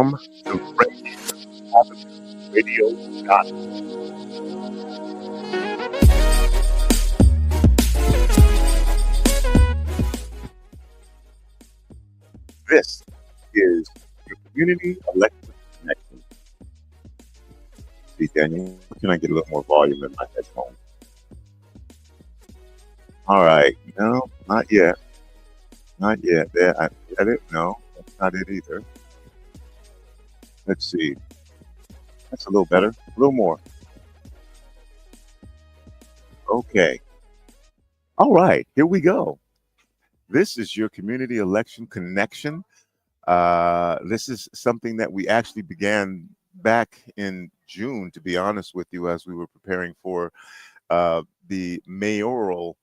from the Rainier Avenue Radio. This is your community electric connection. See, Daniel, can I get a little more volume in my headphones? All right. No, not yet. Not yet. There, I didn't. No, that's not it either. Let's see. That's a little better. A little more. Okay. All right. Here we go. This is your community election connection. This is something that we actually began back in June, to be honest with you, as we were preparing for the mayoral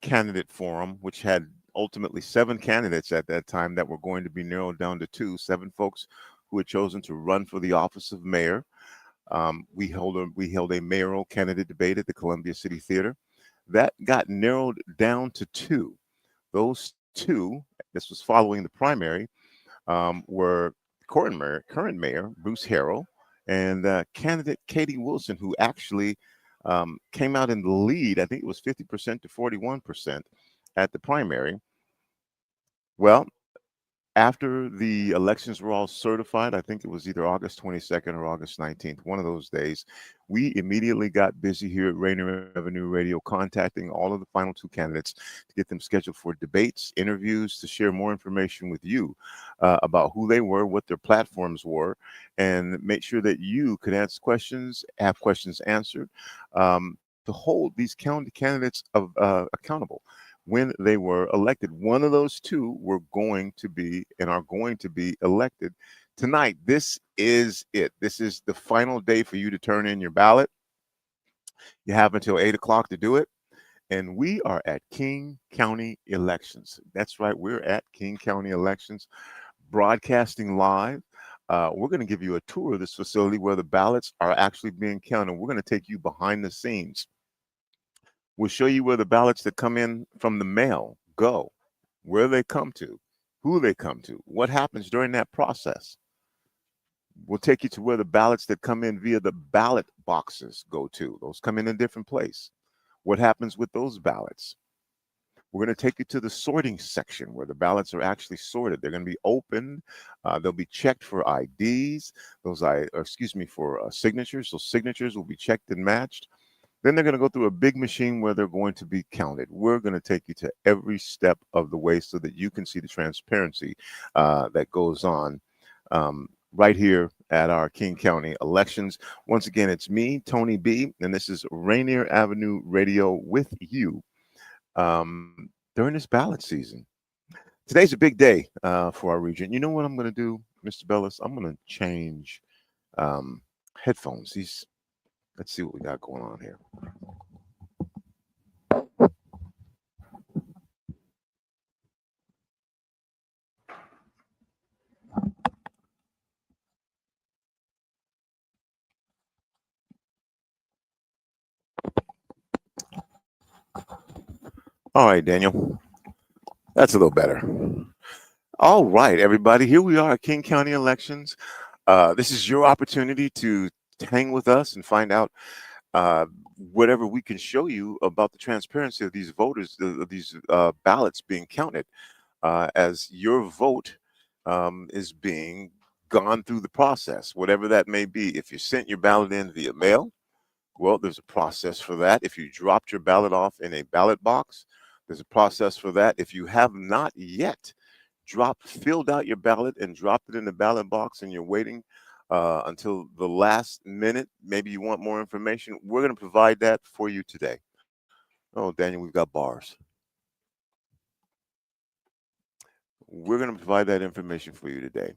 candidate forum, which had ultimately 7 candidates at that time that were going to be narrowed down to 2, 7 folks who had chosen to run for the office of mayor. We held a mayoral candidate debate at the Columbia City Theater. That got narrowed down to 2. Those 2, this was following the primary, were current mayor Bruce Harrell and candidate Katie Wilson, who actually came out in the lead. I think it was 50% to 41% at the primary. Well, after the elections were all certified, I think it was either August 22nd or August 19th, one of those days, we immediately got busy here at Rainier Avenue Radio, contacting all of the final 2 candidates to get them scheduled for debates, interviews, to share more information with you about who they were, what their platforms were, and make sure that you could ask questions, have questions answered, to hold these county candidates accountable when they were elected. One of those 2 were going to be and are going to be elected tonight. This is it. This is the final day for you to turn in your ballot. You have until 8 o'clock to do it. And we are at King County Elections. That's right. We're at King County Elections, broadcasting live. We're going to give you a tour of this facility where the ballots are actually being counted. We're going to take you behind the scenes. We'll show you where the ballots that come in from the mail go, where they come to, who they come to, what happens during that process. We'll take you to where the ballots that come in via the ballot boxes go to. Those come in a different place. What happens with those ballots? We're going to take you to the sorting section where the ballots are actually sorted. They're going to be opened. They'll be checked for IDs. For signatures. Those signatures will be checked and matched. Then they're going to go through a big machine where they're going to be counted. We're going to take you to every step of the way so that you can see the transparency that goes on right here at our King County Elections. Once again, it's me, Tony B., and this is Rainier Avenue Radio with you during this ballot season. Today's a big day for our region. You know what I'm going to do, Mr. Bellis? I'm going to change headphones. Let's see what we got going on here. All right, Daniel. That's a little better. All right, everybody. Here we are at King County Elections. This is your opportunity to hang with us and find out whatever we can show you about the transparency of these voters, these ballots being counted, as your vote is being gone through the process, whatever that may be. If you sent your ballot in via mail, well, there's a process for that. If you dropped your ballot off in a ballot box, there's a process for that. If you have not yet filled out your ballot and dropped it in the ballot box and you're waiting until the last minute, maybe you want more information, we're going to provide that for you today. Oh, Daniel, we've got bars. We're going to provide that information for you today.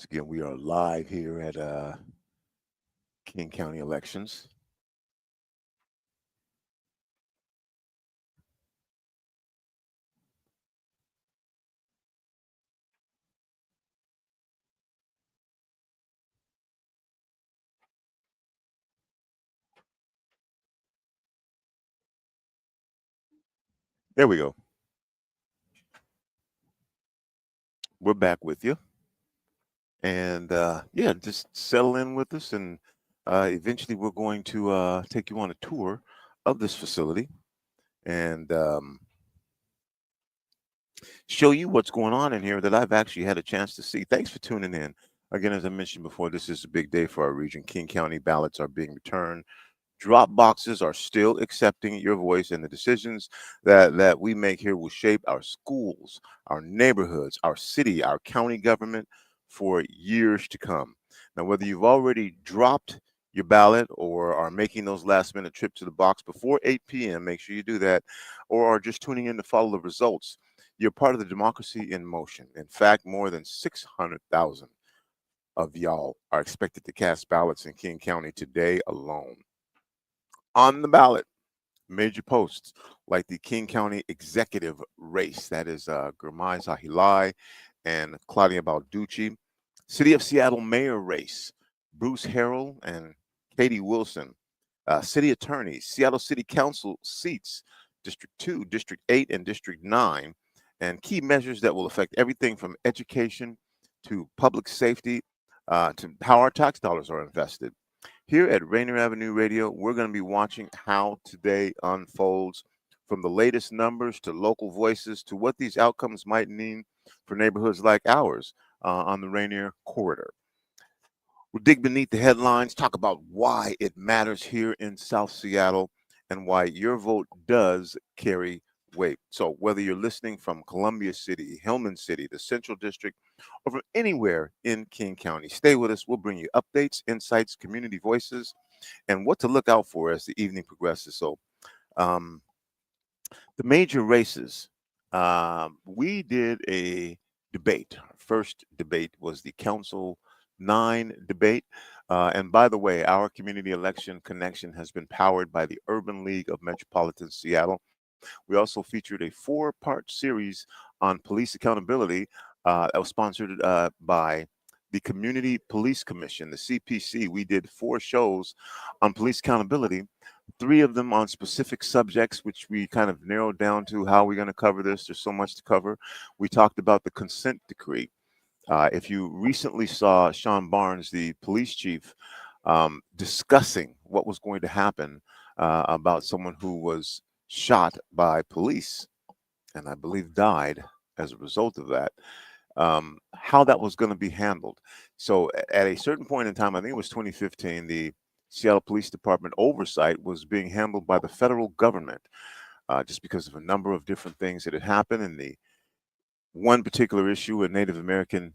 Once again, we are live here at King County elections. There we go. We're back with you. And yeah, just settle in with us. And eventually, we're going to take you on a tour of this facility and show you what's going on in here that I've actually had a chance to see. Thanks for tuning in. Again, as I mentioned before, this is a big day for our region. King County ballots are being returned. Drop boxes are still accepting your voice, and the decisions that we make here will shape our schools, our neighborhoods, our city, our county government for years to come. Now, whether you've already dropped your ballot or are making those last minute trips to the box before 8 p.m., make sure you do that, or are just tuning in to follow the results, you're part of the democracy in motion. In fact, more than 600,000 of y'all are expected to cast ballots in King County today alone. On the ballot, major posts like the King County executive race, that is Gurmai Zahilai and Claudia Balducci. City of Seattle mayor race, Bruce Harrell and Katie Wilson. City attorneys, Seattle City Council seats, District 2, District 8, and District 9. And key measures that will affect everything from education to public safety to how our tax dollars are invested. Here at Rainier Avenue Radio, we're going to be watching how today unfolds, from the latest numbers to local voices to what these outcomes might mean for neighborhoods like ours on the Rainier corridor. We'll dig beneath the headlines, talk about why it matters here in South Seattle and why your vote does carry weight. So, whether you're listening from Columbia City, Hillman City, the Central District, or from anywhere in King County, stay with us. We'll bring you updates, insights, community voices, and what to look out for as the evening progresses. So, um, the major races, we did a debate. Our first debate was the Council 9 debate. And by the way, our community election connection has been powered by the Urban League of Metropolitan Seattle. We also featured a 4-part series on police accountability that was sponsored by the Community Police Commission, the CPC. We did 4 shows on police accountability, 3 of them on specific subjects, which we kind of narrowed down to how we're going to cover this. There's so much to cover. We talked about the consent decree. If you recently saw Sean Barnes, the police chief, discussing what was going to happen about someone who was shot by police and I believe died as a result of that, how that was going to be handled. So at a certain point in time, I think it was 2015, the Seattle Police Department oversight was being handled by the federal government just because of a number of different things that had happened. And the one particular issue, a Native American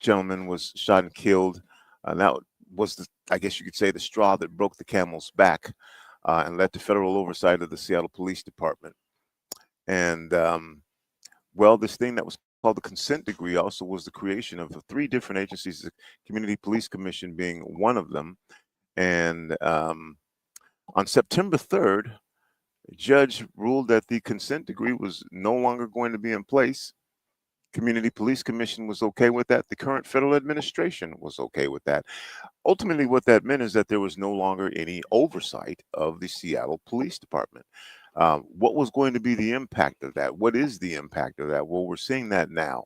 gentleman was shot and killed. That was, I guess you could say, the straw that broke the camel's back and led to federal oversight of the Seattle Police Department. And well, this thing that was called the consent decree also was the creation of 3 different agencies, the Community Police Commission being one of them. And on September 3rd, a judge ruled that the consent decree was no longer going to be in place. Community Police Commission was okay with that. The current federal administration was okay with that. Ultimately, what that meant is that there was no longer any oversight of the Seattle Police Department. What was going to be the impact of that? What is the impact of that? Well, we're seeing that now.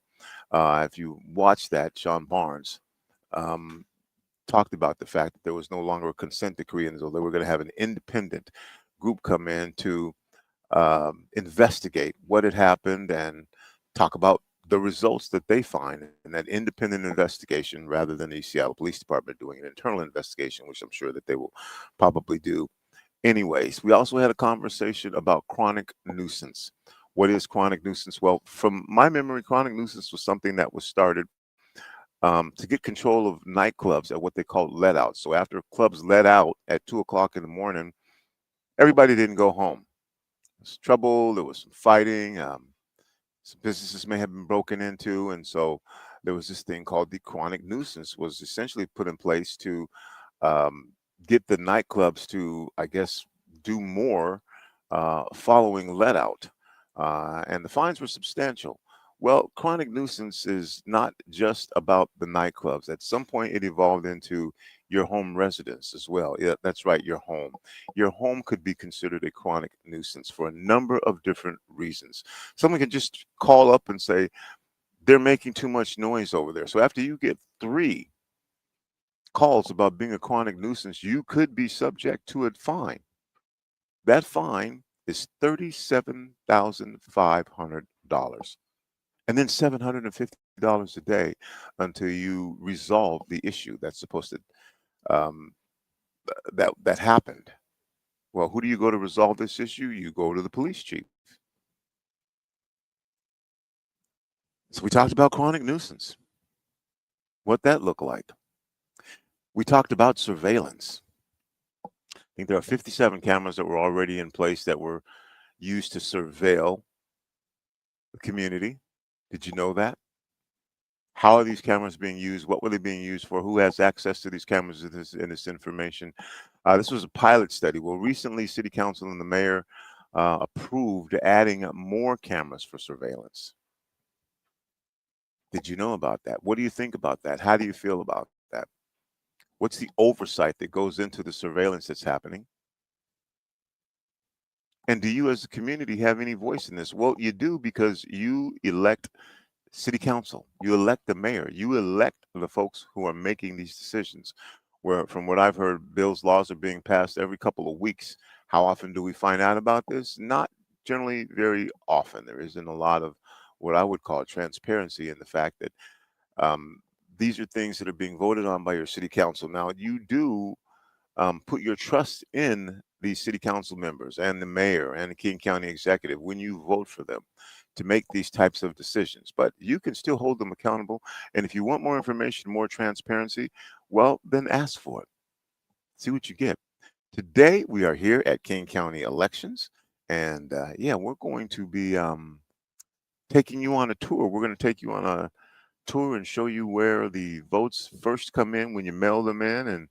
If you watch that, Sean Barnes talked about the fact that there was no longer a consent decree, and so they were going to have an independent group come in to investigate what had happened and talk about the results that they find in that independent investigation rather than the Seattle Police Department doing an internal investigation, which I'm sure that they will probably do anyways. We also had a conversation about chronic nuisance. What is chronic nuisance? Well, from my memory, chronic nuisance was something that was started to get control of nightclubs at what they called let out. So after clubs let out at 2 o'clock in the morning, everybody didn't go home. There was trouble, there was some fighting, some businesses may have been broken into. And so There was this thing called the chronic nuisance was essentially put in place to um, get the nightclubs to, I guess, do more following let out. And the fines were substantial. Well, chronic nuisance is not just about the nightclubs. At some point, it evolved into your home residence as well. Yeah, that's right, your home. Your home could be considered a chronic nuisance for a number of different reasons. Someone can just call up and say, they're making too much noise over there. So after you get three calls about being a chronic nuisance, you could be subject to a fine. That fine is $37,500 and then $750 a day until you resolve the issue that's supposed to um, that happened. Well, who do you go to resolve this issue? You go to the police chief. So we talked about chronic nuisance, what that looked like. We talked about surveillance. I think there are 57 cameras that were already in place that were used to surveil the community. Did you know that? How are these cameras being used? What were they being used for? Who has access to these cameras and this information? This was a pilot study. Well, recently, City Council and the mayor approved adding more cameras for surveillance. Did you know about that? What do you think about that? How do you feel about that? What's the oversight that goes into the surveillance that's happening? And do you, as a community, have any voice in this? Well, you do because you elect city council, you elect the mayor, you elect the folks who are making these decisions. Where, from what I've heard, bills, laws are being passed every couple of weeks. How often do we find out about this? Not generally very often. There isn't a lot of what I would call transparency in the fact that um, these are things that are being voted on by your city council. Now, you do put your trust in these city council members and the mayor and the King County executive when you vote for them to make these types of decisions. But you can still hold them accountable. And if you want more information, more transparency, well, then ask for it. See what you get. Today, we are here at King County Elections. And yeah, we're going to be taking you on a tour. We're going to take you on a tour and show you where the votes first come in when you mail them in and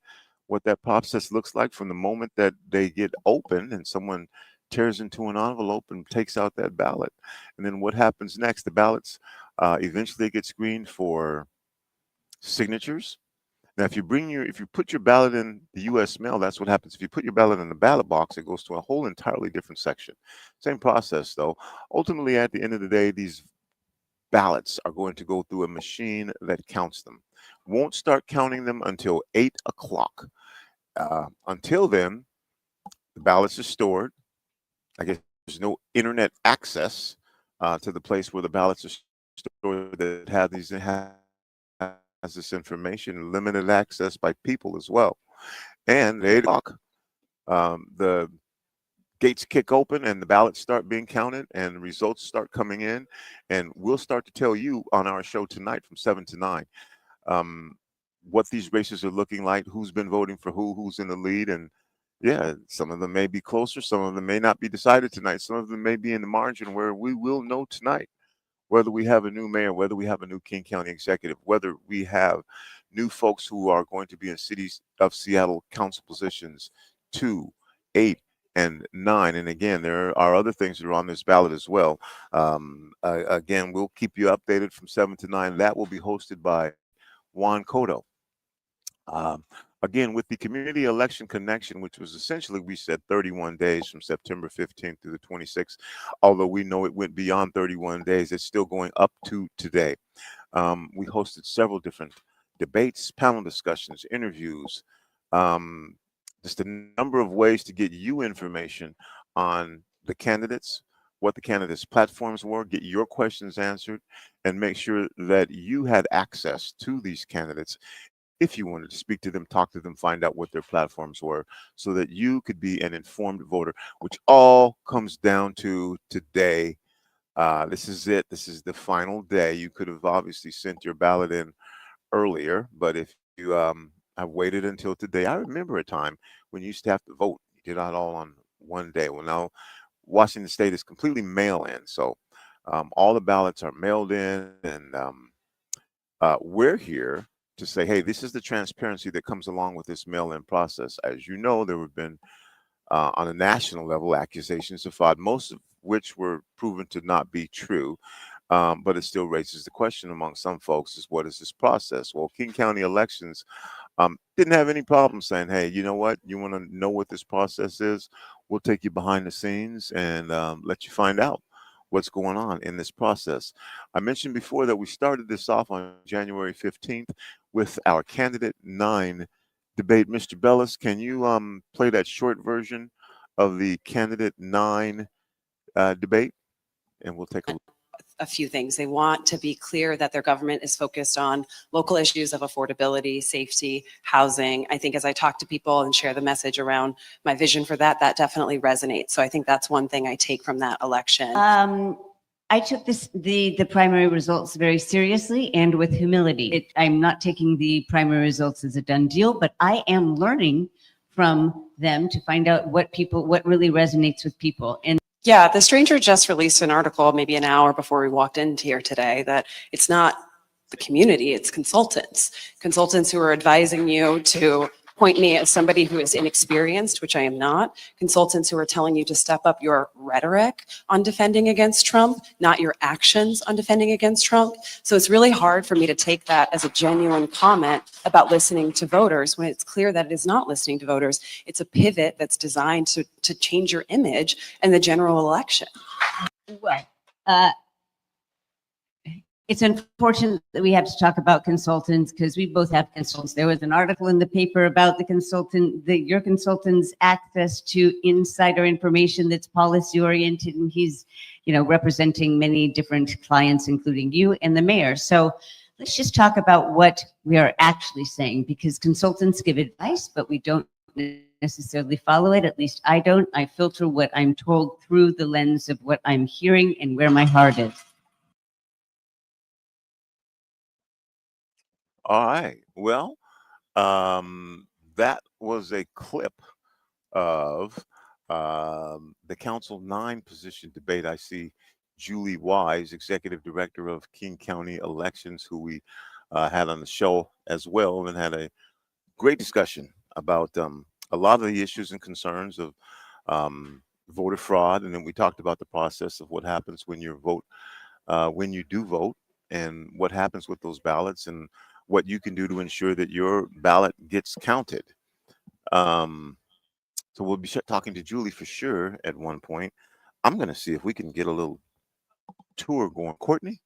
what that process looks like from the moment that they get opened and someone tears into an envelope and takes out that ballot. And then what happens next? The ballots eventually get screened for signatures. Now, if you put your ballot in the U.S. mail, that's what happens. If you put your ballot in the ballot box, it goes to a whole entirely different section. Same process, though. Ultimately, at the end of the day, these ballots are going to go through a machine that counts them. Won't start counting them until 8 o'clock. Until then, the ballots are stored. I guess there's no internet access to the place where the ballots are stored that has this information, limited access by people as well. And at 8 o'clock, the gates kick open and the ballots start being counted and the results start coming in. And we'll start to tell you on our show tonight from 7 to 9 um, what these races are looking like, who's been voting for who's in the lead. And yeah, some of them may be closer, some of them may not be decided tonight, some of them may be in the margin where we will know tonight whether we have a new mayor, whether we have a new King County executive, whether we have new folks who are going to be in cities of Seattle council positions 2, 8, and 9. And again, there are other things that are on this ballot as well. Again, we'll keep you updated from 7 to 9. That will be hosted by Juan Cotto. Um, Again, with the Community Election Connection, which was essentially, we said 31 days from September 15th through the 26th, although we know it went beyond 31 days, it's still going up to today. We hosted several different debates, panel discussions, interviews, um, just a number of ways to get you information on the candidates, what the candidates' platforms were, get your questions answered, and make sure that you had access to these candidates if you wanted to speak to them, talk to them, find out what their platforms were, so that you could be an informed voter, which all comes down to today. This is it. This is the final day. You could have obviously sent your ballot in earlier, but if you have waited until today, I remember a time when you used to have to vote. You did it all on one day. Well, now Washington State is completely mail in. So all the ballots are mailed in, and we're here to say, hey, this is the transparency that comes along with this mail-in process. As you know, there have been on a national level accusations of fraud, most of which were proven to not be true. But it still raises the question among some folks is, what is this process? Well, King County Elections didn't have any problem saying, hey, you know what? You want to know what this process is? We'll take you behind the scenes and let you find out what's going on in this process. I mentioned before that we started this off on January 15th with our Candidate 9 debate. Mr. Bellis, can you play that short version of the Candidate 9 debate? And we'll take a look. A few things. They want to be clear that their government is focused on local issues of affordability, safety, housing. I think as I talk to people and share the message around my vision for that, that definitely resonates. So I think that's one thing I take from that election. I took the primary results very seriously and with humility. I'm not taking the primary results as a done deal, but I am learning from them to find out what really resonates with people. And yeah, the stranger just released an article maybe an hour before we walked into here today that it's not the community, it's consultants who are advising you to point me as somebody who is inexperienced, which I am not, consultants who are telling you to step up your rhetoric on defending against Trump, not your actions on defending against Trump. So it's really hard for me to take that as a genuine comment about listening to voters when it's clear that it is not listening to voters. It's a pivot that's designed to change your image in the general election. Well, it's unfortunate that we have to talk about consultants because we both have consultants. There was an article in the paper about your consultant's access to insider information that's policy oriented, and he's, representing many different clients, including you and the mayor. So let's just talk about what we are actually saying, because consultants give advice, but we don't necessarily follow it. At least I don't. I filter what I'm told through the lens of what I'm hearing and where my heart is. All right. Well, that was a clip of the Council 9 position debate. I see Julie Wise, Executive Director of King County Elections, who we had on the show as well, and had a great discussion about a lot of the issues and concerns of voter fraud. And then we talked about the process of what happens when you do vote, and what happens with those ballots, and what you can do to ensure that your ballot gets counted. So we'll be talking to Julie for sure at one point. I'm going to see if we can get a little tour going. Courtney?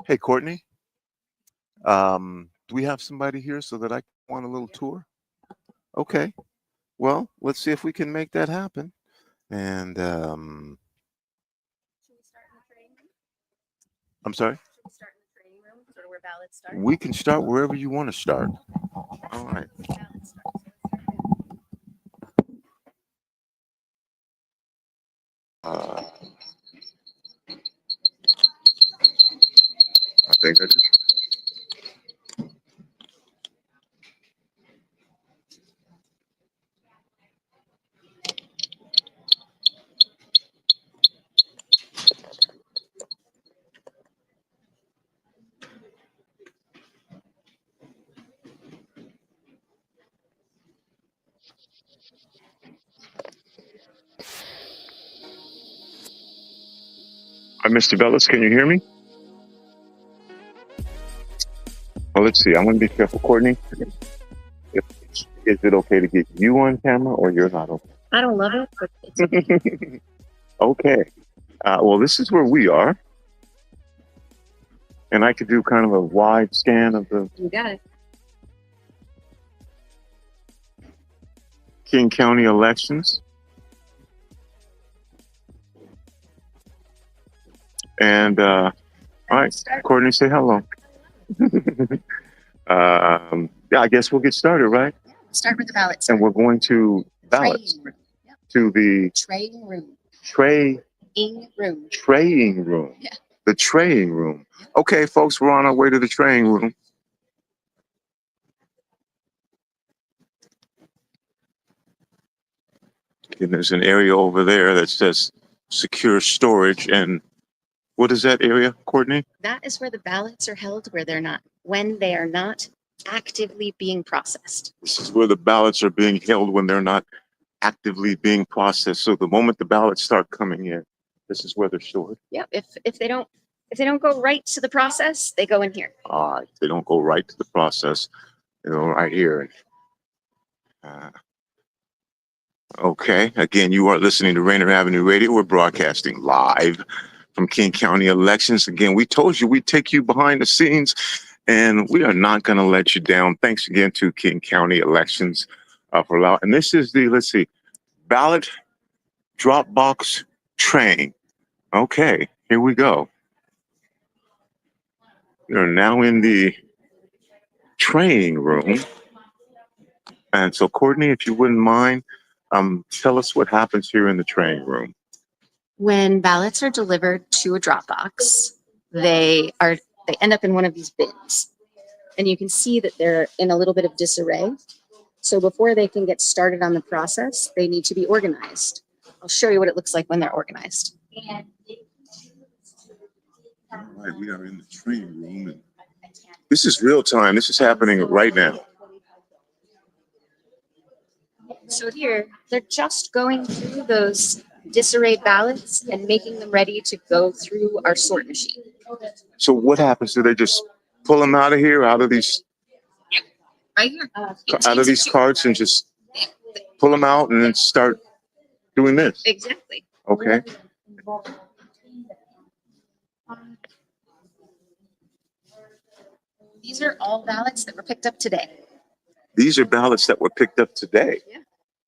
Hey, Courtney. Do we have somebody here so that I want a little tour? Okay. Well, let's see if we can make that happen. And Should we start in the training room? I'm sorry? Should we start in the training room, sort of where ballots start? We can start wherever you want to start. All right. Ballots start. I think I do. Mr. Bellis, can you hear me? Well, let's see. I'm going to be careful, Courtney. Is it okay to get you on camera, or you're not okay? I don't love it, but it's okay. Okay. Well, this is where we are. And I could do kind of a wide scan of the You got it. King County elections. And, all right, Courtney, say hello. Yeah, I guess we'll get started, right? Start with the ballots. And we're going to ballots. Training room. Yep. To the Training room. traying room. Yeah. The traying room. Okay, folks, we're on our way to the traying room. And there's an area over there that says secure storage, and What is that area, Courtney? That is where the ballots are held, when they are not actively being processed. This is where the ballots are being held when they're not actively being processed. So the moment the ballots start coming in, this is where they're stored. Yep. If they don't go right to the process, they go in here. All right. They don't go right to the process. They go right here. Uh, okay. Again, you are listening to Rainier Avenue Radio. We're broadcasting live from King County elections. Again, we told you we'd take you behind the scenes, and we are not going to let you down. Thanks again to King County elections for allowing. And this is the, let's see, ballot drop box train. Okay, here we go. We are now in the training room. And so, Courtney, if you wouldn't mind, tell us what happens here in the training room. When ballots are delivered to a drop box, they end up in one of these bins. And you can see that they're in a little bit of disarray. So before they can get started on the process, they need to be organized. I'll show you what it looks like when they're organized. All right, we are in the training room. And this is real time. This is happening right now. So here, they're just going through those disarrayed ballots and making them ready to go through our sort machine. So what happens? Do they just pull them out of here, out of these Right here. out of these carts, and just pull them out and then start doing this? Exactly. Okay. These are all ballots that were picked up today. These are ballots that were picked up today. Yeah.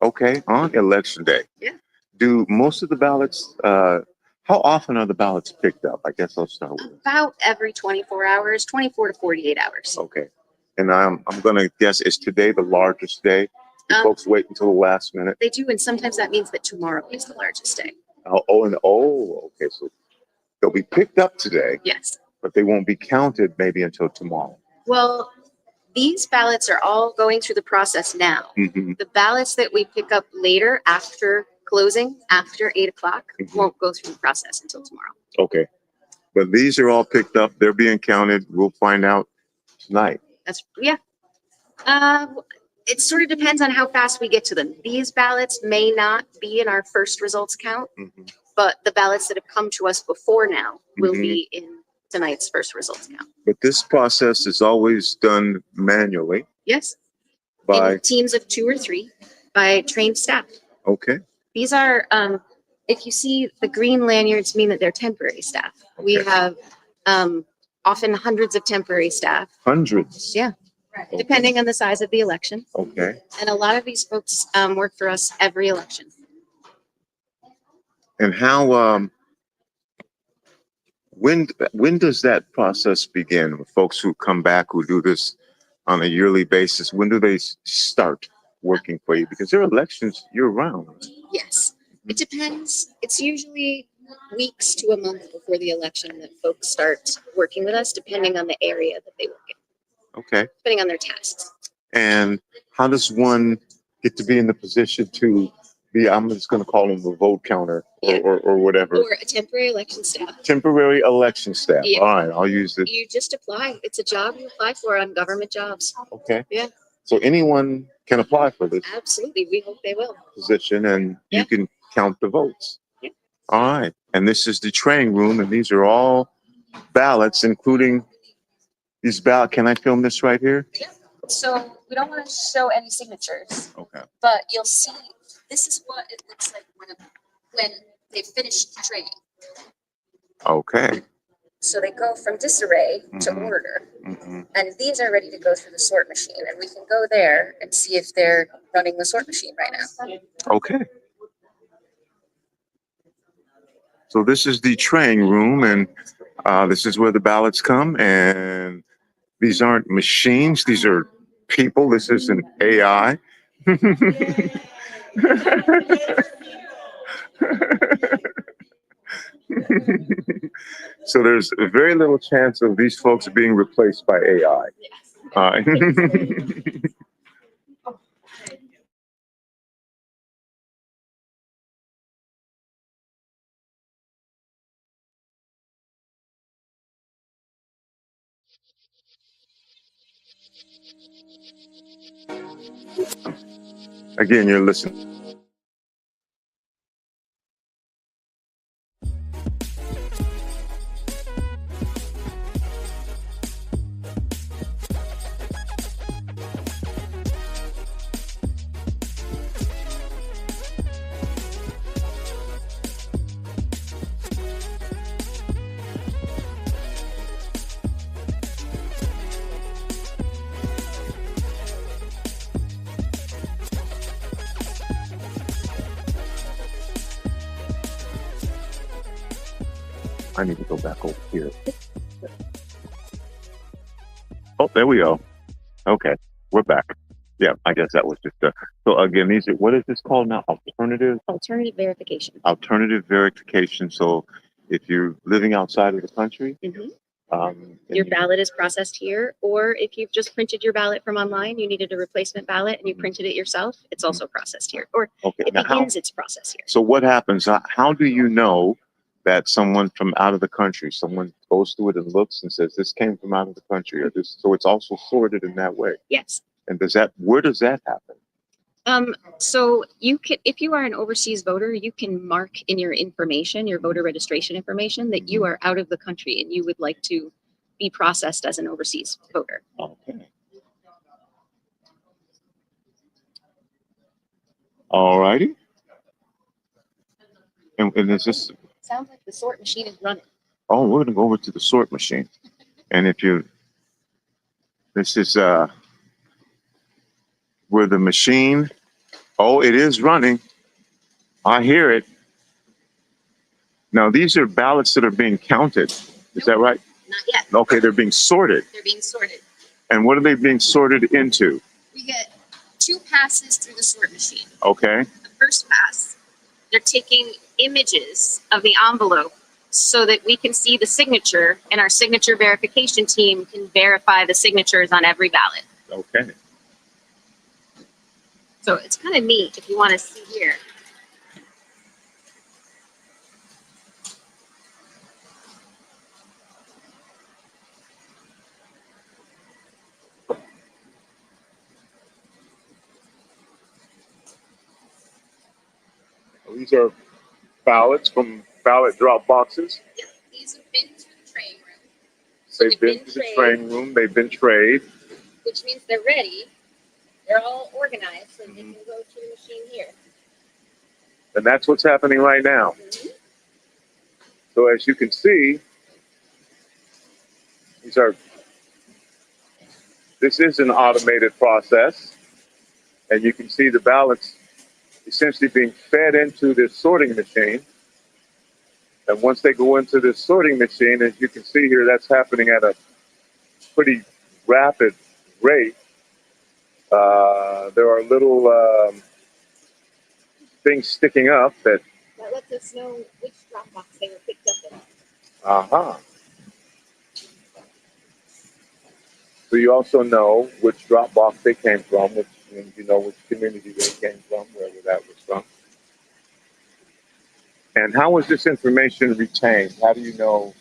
Okay, on election day. Yeah. Do most of the ballots, how often are the ballots picked up? I guess I'll start with. About every 24 hours, 24 to 48 hours. Okay. And I'm going to guess, is today the largest day? Do folks wait until the last minute? They do, and sometimes that means that tomorrow is the largest day. Okay. So they'll be picked up today, Yes. but they won't be counted maybe until tomorrow. Well, these ballots are all going through the process now. Mm-hmm. The ballots that we pick up later after closing, after 8 o'clock, won't go through the process until tomorrow. Okay. But these are all picked up. They're being counted. We'll find out tonight. It sort of depends on how fast we get to them. These ballots may not be in our first results count, but the ballots that have come to us before now will be in tonight's first results count. But this process is always done manually. Yes. By in teams of 2 or 3 by trained staff. Okay. These are, if you see the green lanyards mean that they're temporary staff. Okay. We have often hundreds of temporary staff. Hundreds. Yeah. Okay. Depending on the size of the election. Okay. And a lot of these folks work for us every election. And how when does that process begin with folks who come back, who do this on a yearly basis? When do they start working for you? Because there are elections year round. Yes, it depends. It's usually weeks to a month before the election that folks start working with us, depending on the area that they work in. Okay. Depending on their tasks. And how does one get to be in the position to be, I'm just going to call them a vote counter or whatever. Or a temporary election staff. Temporary election staff. Yeah. All right, I'll use it. You just apply. It's a job you apply for on government jobs. Okay. Yeah. So anyone can apply for this Absolutely. We hope they will. position, and Yeah. you can count the votes. Yeah. All right. And this is the training room, and these are all ballots, including these ballots. Can I film this right here? Yeah. So we don't want to show any signatures, Okay. but you'll see this is what it looks like when they finish training. Okay. So they go from disarray to Mhm. order, Mm-hmm. and these are ready to go through the sort machine, and we can go there and see if they're running the sort machine right now. Okay. So this is the training room, and this is where the ballots come. And these aren't machines; these are people. This is an AI. So there's very little chance of these folks being replaced by AI. Again, you're listening. I need to go back over here. Oh, there we go. Okay, we're back. Yeah, I guess that was just so again, these are, what is this called now? Alternative verification. Alternative verification. So if you're living outside of the country, Your ballot is processed here, or if you've just printed your ballot from online, you needed a replacement ballot and you printed it yourself, it's also processed here. Or okay, it now begins its process here. so what happens? How do you know that someone from out of the country, someone goes through it and looks and says, this came from out of the country, or this, so it's also sorted in that way? Yes. And where does that happen? So you can, if you are an overseas voter, you can mark in your information, your voter registration information, that you are out of the country and you would like to be processed as an overseas voter. Okay. All righty. And is this? Sounds like the sort machine is running. Oh, we're gonna go over to the sort machine, and this is where the machine. Oh, it is running. I hear it. Now these are ballots that are being counted. Is that right? Not yet. Okay, they're being sorted. They're being sorted. And what are they being sorted into? We get 2 passes through the sort machine. Okay. The first pass, they're taking images of the envelope so that we can see the signature, and our signature verification team can verify the signatures on every ballot. Okay. So it's kind of neat if you want to see here. These are ballots from ballot drop boxes. Yep, these have been to the traying room. They've been to the traying room. They've been trayed. Which means they're ready. They're all organized so they can go to the machine here. And that's what's happening right now. So as you can see, this is an automated process. And you can see the ballots essentially being fed into this sorting machine. And once they go into this sorting machine, as you can see here, that's happening at a pretty rapid rate. There are little things sticking up that lets us know which drop box they were picked up in. So you also know which drop box they came from, which means you know which community they came from, wherever that was from. And how is this information retained? How do you know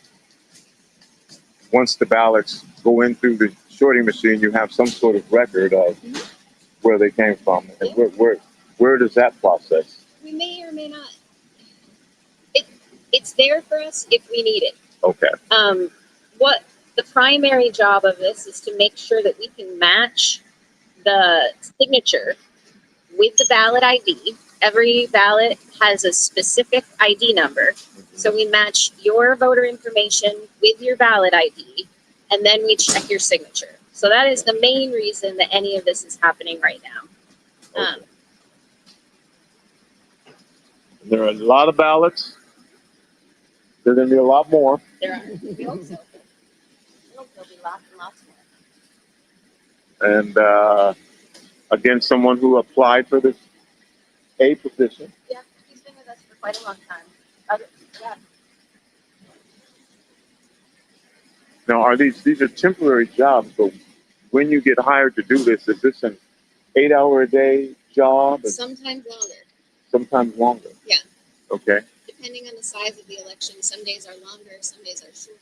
once the ballots go in through the sorting machine, you have some sort of record of where they came from? And where does that process? We may or may not. It's there for us if we need it. Okay. What the primary job of this is to make sure that we can match the signature with the ballot ID. Every ballot has a specific ID number. So we match your voter information with your ballot ID, and then we check your signature. So that is the main reason that any of this is happening right now. Okay. There are a lot of ballots. There's going to be a lot more. There are. We hope so. I hope there'll be lots and lots more. And again, someone who applied for this A position. Yeah, he's been with us for quite a long time. Yeah. Now, are these are temporary jobs, but when you get hired to do this, is this an 8-hour-a-day job? Sometimes longer. Sometimes longer. Yeah. Okay. Depending on the size of the election, some days are longer, some days are shorter.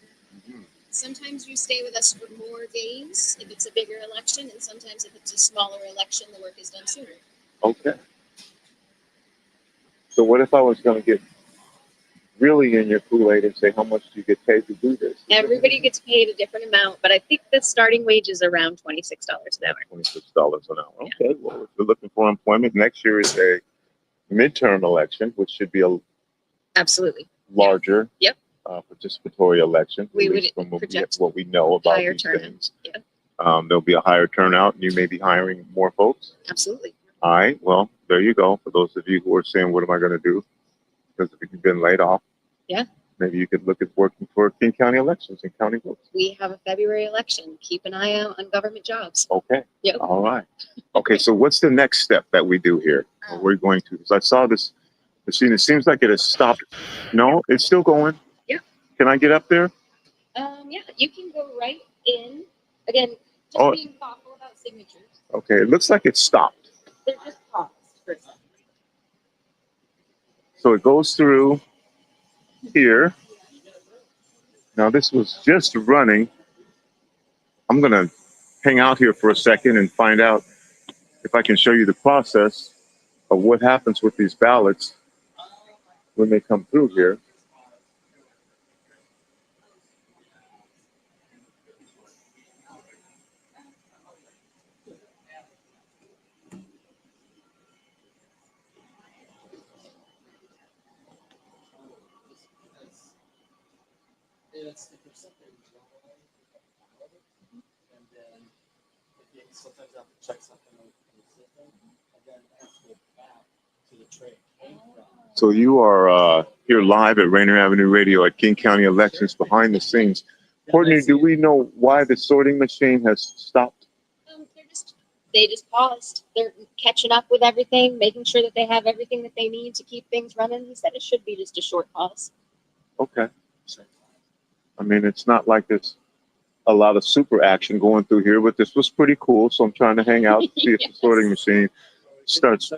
Sometimes you stay with us for more days if it's a bigger election, and sometimes if it's a smaller election, the work is done sooner. Okay. So what if I was going to get really in your Kool-Aid and say, how much do you get paid to do this? Everybody gets paid a different amount, but I think the starting wage is around $26 an hour. $26 an hour. Okay. Well, if you're looking for employment, next year is a midterm election, which should be a Absolutely. larger Yep. Participatory election. We at would least from project what we know about higher these turnout. things. Yeah. There'll be a higher turnout, and you may be hiring more folks. Absolutely. All right. Well, there you go. For those of you who are saying, what am I going to do? Because if you've been laid off, Yeah. maybe you could look at working for King County elections and county votes. We have a February election. Keep an eye out on government jobs. Okay. Yep. All right. Okay. So what's the next step that we do here? We're going to, because I saw this machine. It seems like it has stopped. No, it's still going. Yeah. Can I get up there? Yeah, you can go right in. Again, just being thoughtful about signatures. Okay. It looks like it's stopped. They're just paused for a second. So it goes through here. Now this was just running. I'm going to hang out here for a second and find out if I can show you the process of what happens with these ballots when they come through here. It's if there's something wrong, and then if you sometimes have to check something in the system, and then it has to go back to the tray it came from. So you are here live at Rainier Avenue Radio at King County Elections behind the scenes. Courtney, do we know why the sorting machine has stopped? They just paused. They're catching up with everything, making sure that they have everything that they need to keep things running. He said it should be just a short pause. Okay. I mean, it's not like there's a lot of super action going through here, but this was pretty cool. So I'm trying to hang out to see if the sorting machine starts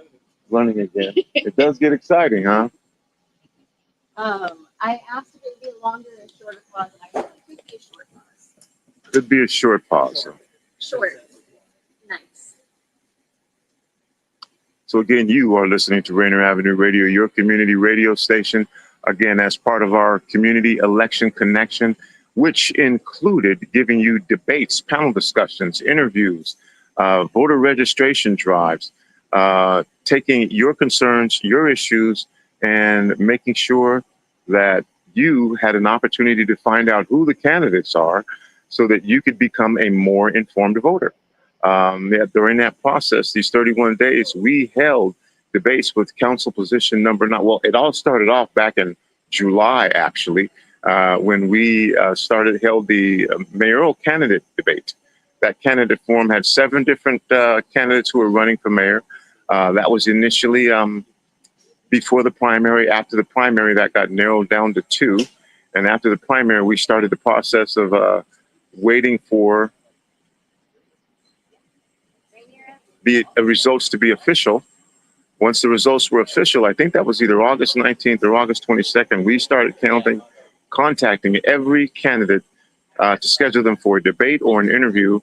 running again. It does get exciting, huh? I asked if it would be a longer or shorter pause, and I think it could be a short pause. Could be a short pause. Short. Nice. So again, you are listening to Rainier Avenue Radio, your community radio station. Again, as part of our community election connection, which included giving you debates, panel discussions, interviews, voter registration drives, taking your concerns, your issues, and making sure that you had an opportunity to find out who the candidates are so that you could become a more informed voter. During that process, these 31 days, we held debates with council position number 9. Well, it all started off back in July, actually, when we held the mayoral candidate debate. That candidate forum had 7 different candidates who were running for mayor. That was initially before the primary. After the primary, that got narrowed down to 2. And after the primary, we started the process of waiting for the results to be official. Once the results were official, I think that was either August 19th or August 22nd, we started contacting every candidate to schedule them for a debate or an interview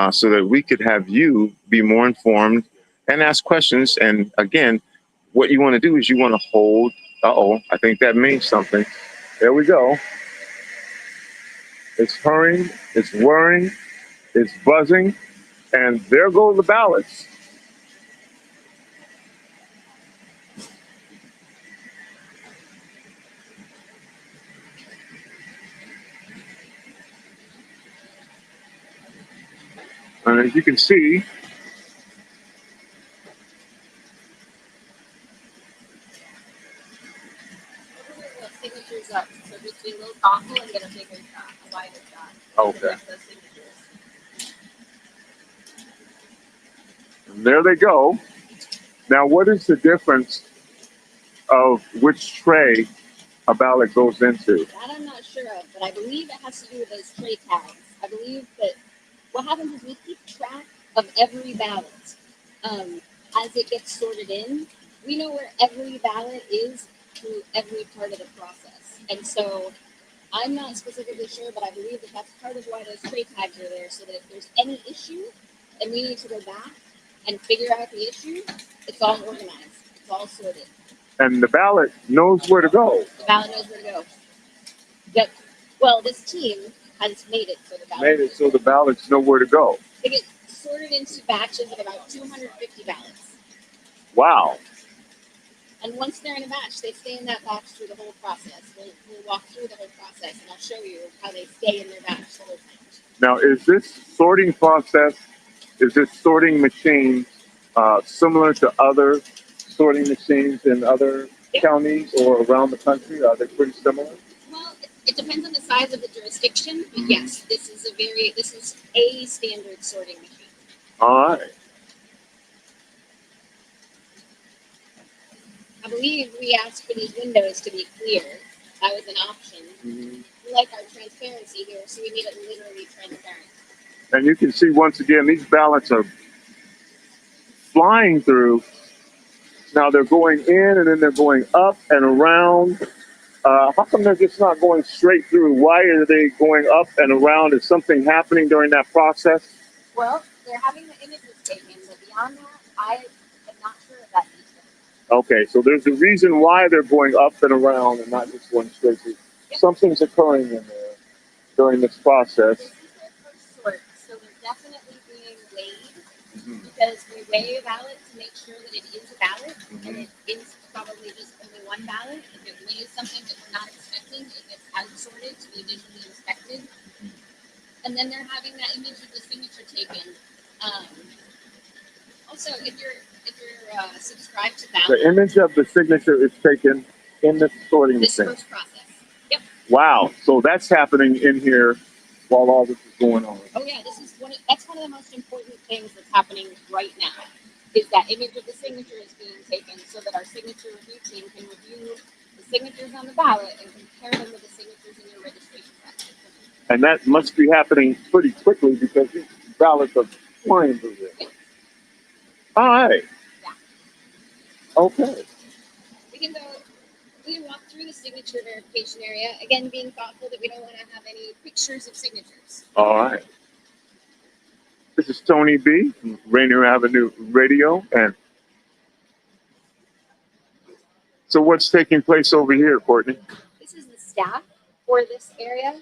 so that we could have you be more informed and ask questions. And again, what you want to do is you want to hold, I think that means something. There we go. It's hurrying, it's whirring, it's buzzing, and there go the ballots. And as you can see, Signatures up, so just be a little thoughtful and get a bigger shot, a wider shot. Okay. And there they go. Now, what is the difference of which tray a ballot goes into? That I'm not sure of, but I believe it has to do with those tray tags. I believe that what happens is we keep track of every ballot as it gets sorted in. We know where every ballot is through every part of the process. And so I'm not specifically sure, but I believe that that's part of why those tray tags are there, so that if there's any issue and we need to go back and figure out the issue, it's all organized, it's all sorted. And the ballot knows where to go. The ballot knows where to go. Yep. Well, this team has made it so the ballot. Made it so the ballots know where to go. They get sorted into batches of about 250 ballots. Wow. And once they're in a batch, they stay in that batch through the whole process. We'll walk through the whole process, and I'll show you how they stay in their batch the whole time. Now, is this sorting process, is this sorting machine similar to other sorting machines in other counties or around the country? Are they pretty similar? Well, it depends on the size of the jurisdiction, but yes, this is a standard sorting machine. All right. I believe we asked for these windows to be clear. That was an option. We like our transparency here, so we made it literally transparent. And you can see once again, these ballots are flying through. Now they're going in and then they're going up and around. How come they're just not going straight through? Why are they going up and around? Is something happening during that process? Well, they're having the images taken, but beyond that, I am not sure of that detail. Okay, so there's a reason why they're going up and around and not just going straight through. Yep. Something's occurring in there during this process. This is their first sort, so they're definitely being weighed because we weigh a ballot to make sure that it is a ballot, and it is probably just only one ballot. If it weighs something that we're not expecting, it gets out sorted to be visually inspected. And then they're having that image of the signature taken. Also, if you're subscribed to ballot, The image of the signature is taken in the sorting this machine. first process. Yep. Wow, so that's happening in here while all this is going on. Oh yeah, that's one of the most important things that's happening right now. Is that image of the signature is being taken so that our signature review team can review the signatures on the ballot and compare them with the signatures in your registration record. And that must be happening pretty quickly because these ballots are flying through there. Yep. All right. Yeah. Okay. We can walk through the signature verification area, again being thoughtful that we don't want to have any pictures of signatures. All right. This is Tony B from Rainier Avenue Radio. And so what's taking place over here, Courtney? This is the staff for this area.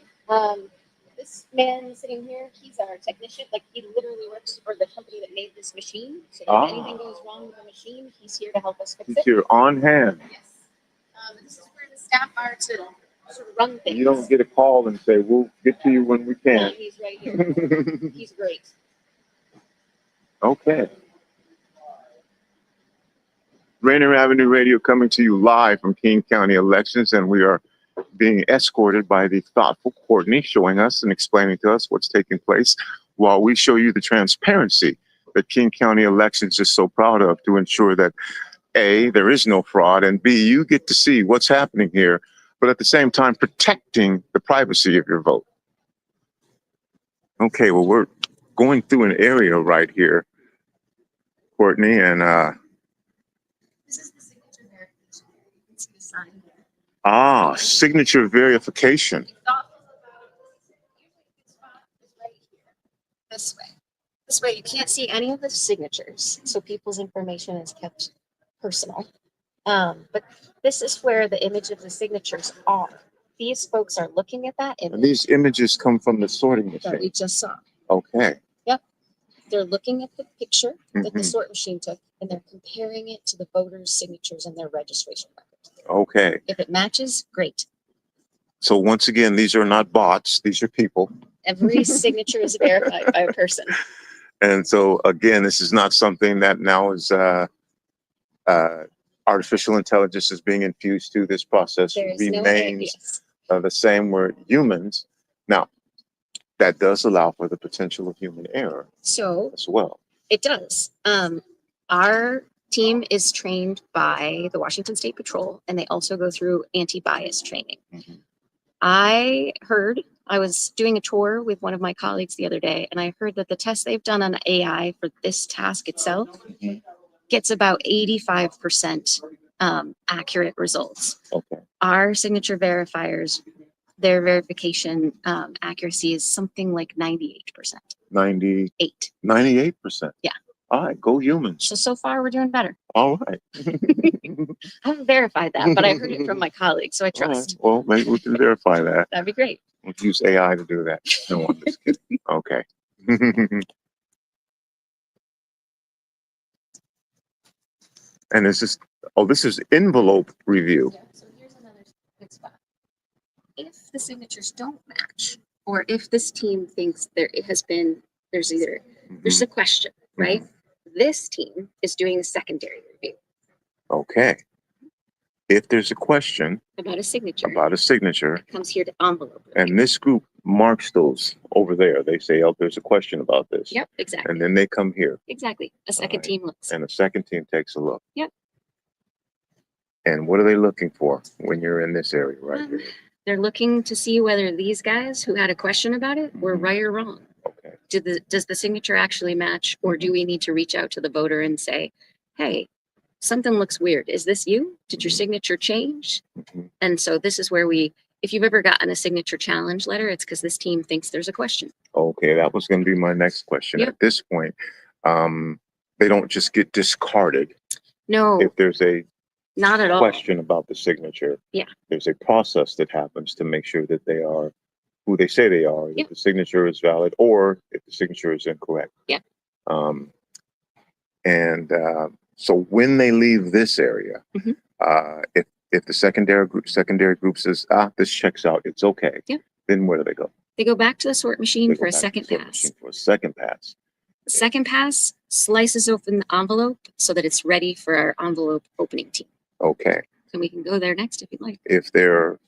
This man sitting here, he's our technician. Like, he literally works for the company that made this machine. So if anything goes wrong with the machine, he's here to help us fix He's it. here on hand. Yes. This is where the staff are to sort of run things. You don't get a call and say, we'll get to you when we can. He's right here. He's great. Okay. Rainier Avenue Radio coming to you live from King County Elections, and we are being escorted by the thoughtful Courtney, showing us and explaining to us what's taking place while we show you the transparency that King County Elections is so proud of to ensure that A, there is no fraud, and B, you get to see what's happening here, but at the same time protecting the privacy of your vote. Okay, well, we're going through an area right here, Courtney, and This is the signature verification. You can see the sign here. Signature verification. Be thoughtful about usually a good spot is right here. This way. This way you can't see any of the signatures, so people's information is kept personal. But this is where the image of the signatures are. These folks are looking at that And image these images come from the sorting that we machine. just saw. Okay. They're looking at the picture that the Mhm. sort machine took, and they're comparing it to the voters' signatures and their registration records. Okay. If it matches, great. So once again, these are not bots. These are people. Every signature is verified by a person. And so again, this is not something that now is artificial intelligence is being infused to. This process There is no remains yes. the same. We're humans. Now, that does allow for the potential of human error So as well. it does. Our team is trained by the Washington State Patrol, and they also go through anti-bias training. Mhm. I was doing a tour with one of my colleagues the other day, and I heard that the test they've done on AI for this task itself Mhm. gets about 85% accurate results. Okay. Our signature verifiers their verification accuracy is something like 98%. 98%. Yeah. All right, go humans. So far we're doing better. All right. I haven't verified that, but I heard it from my colleagues, so I All right. trust. Well, maybe we can verify that. That'd be great. We'll use AI to do that. No, I'm just kidding. Okay. And this is envelope review. Yeah, so here's another good spot. If the signatures don't match, or if this team thinks there's a question, right? This team is doing a secondary review Okay. If there's a question about a signature. it Comes here to envelope review. and this group marks those over there. They say, oh, there's a question about this. Yep, exactly. And then they come here Exactly. A second Alright. team looks. and a second team takes a look. Yep. And what are they looking for when you're in this area right Um, here? They're looking to see whether these guys who had a question about it were Mhm. right or wrong. Okay. Does the signature actually match, or do we need to reach out to the voter and say, hey, something looks weird. Is this you? Did your Mhm. signature change? Mhm. And so this is where if you've ever gotten a signature challenge letter, it's because this team thinks there's a question. Okay, that was going to be my next question. Yep. At this point, they don't just get discarded No, if there's a not at all. question about the signature. Yeah. There's a process that happens to make sure that they are who they say they are, Yep. if the signature is valid or if the signature is incorrect. Yeah. So when they leave this area, Mhm. if the secondary group says, this checks out, it's okay. Yeah. Then where do they go? They go back to the sort machine They for go a back to second the sort pass. machine for a second pass. Second pass slices open the envelope so that it's ready for our envelope opening team. Okay. And we can go there next if you'd like. If they're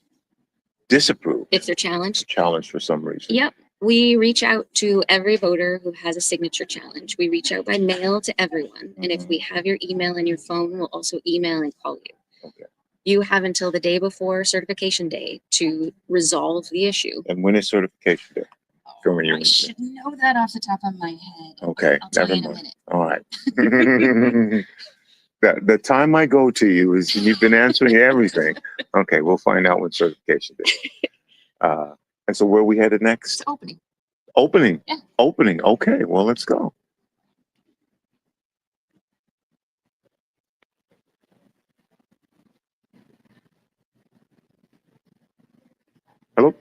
disapproved, If they're challenged. challenged for some reason. Yep. We reach out to every voter who has a signature challenge. We reach out by mail to everyone. And if we have your email and your phone, we'll also email and call you. Okay. You have until the day before certification day to resolve the issue. And when is certification day? For when you're I should know that off the top of my head. okay. I'll tell Never you in a mind. minute. All right. The time I go to you is you've been answering everything. Okay, we'll find out when certification day. And so where we headed next? It's opening. Opening. Yeah. Opening. Okay, well, let's go. Hello?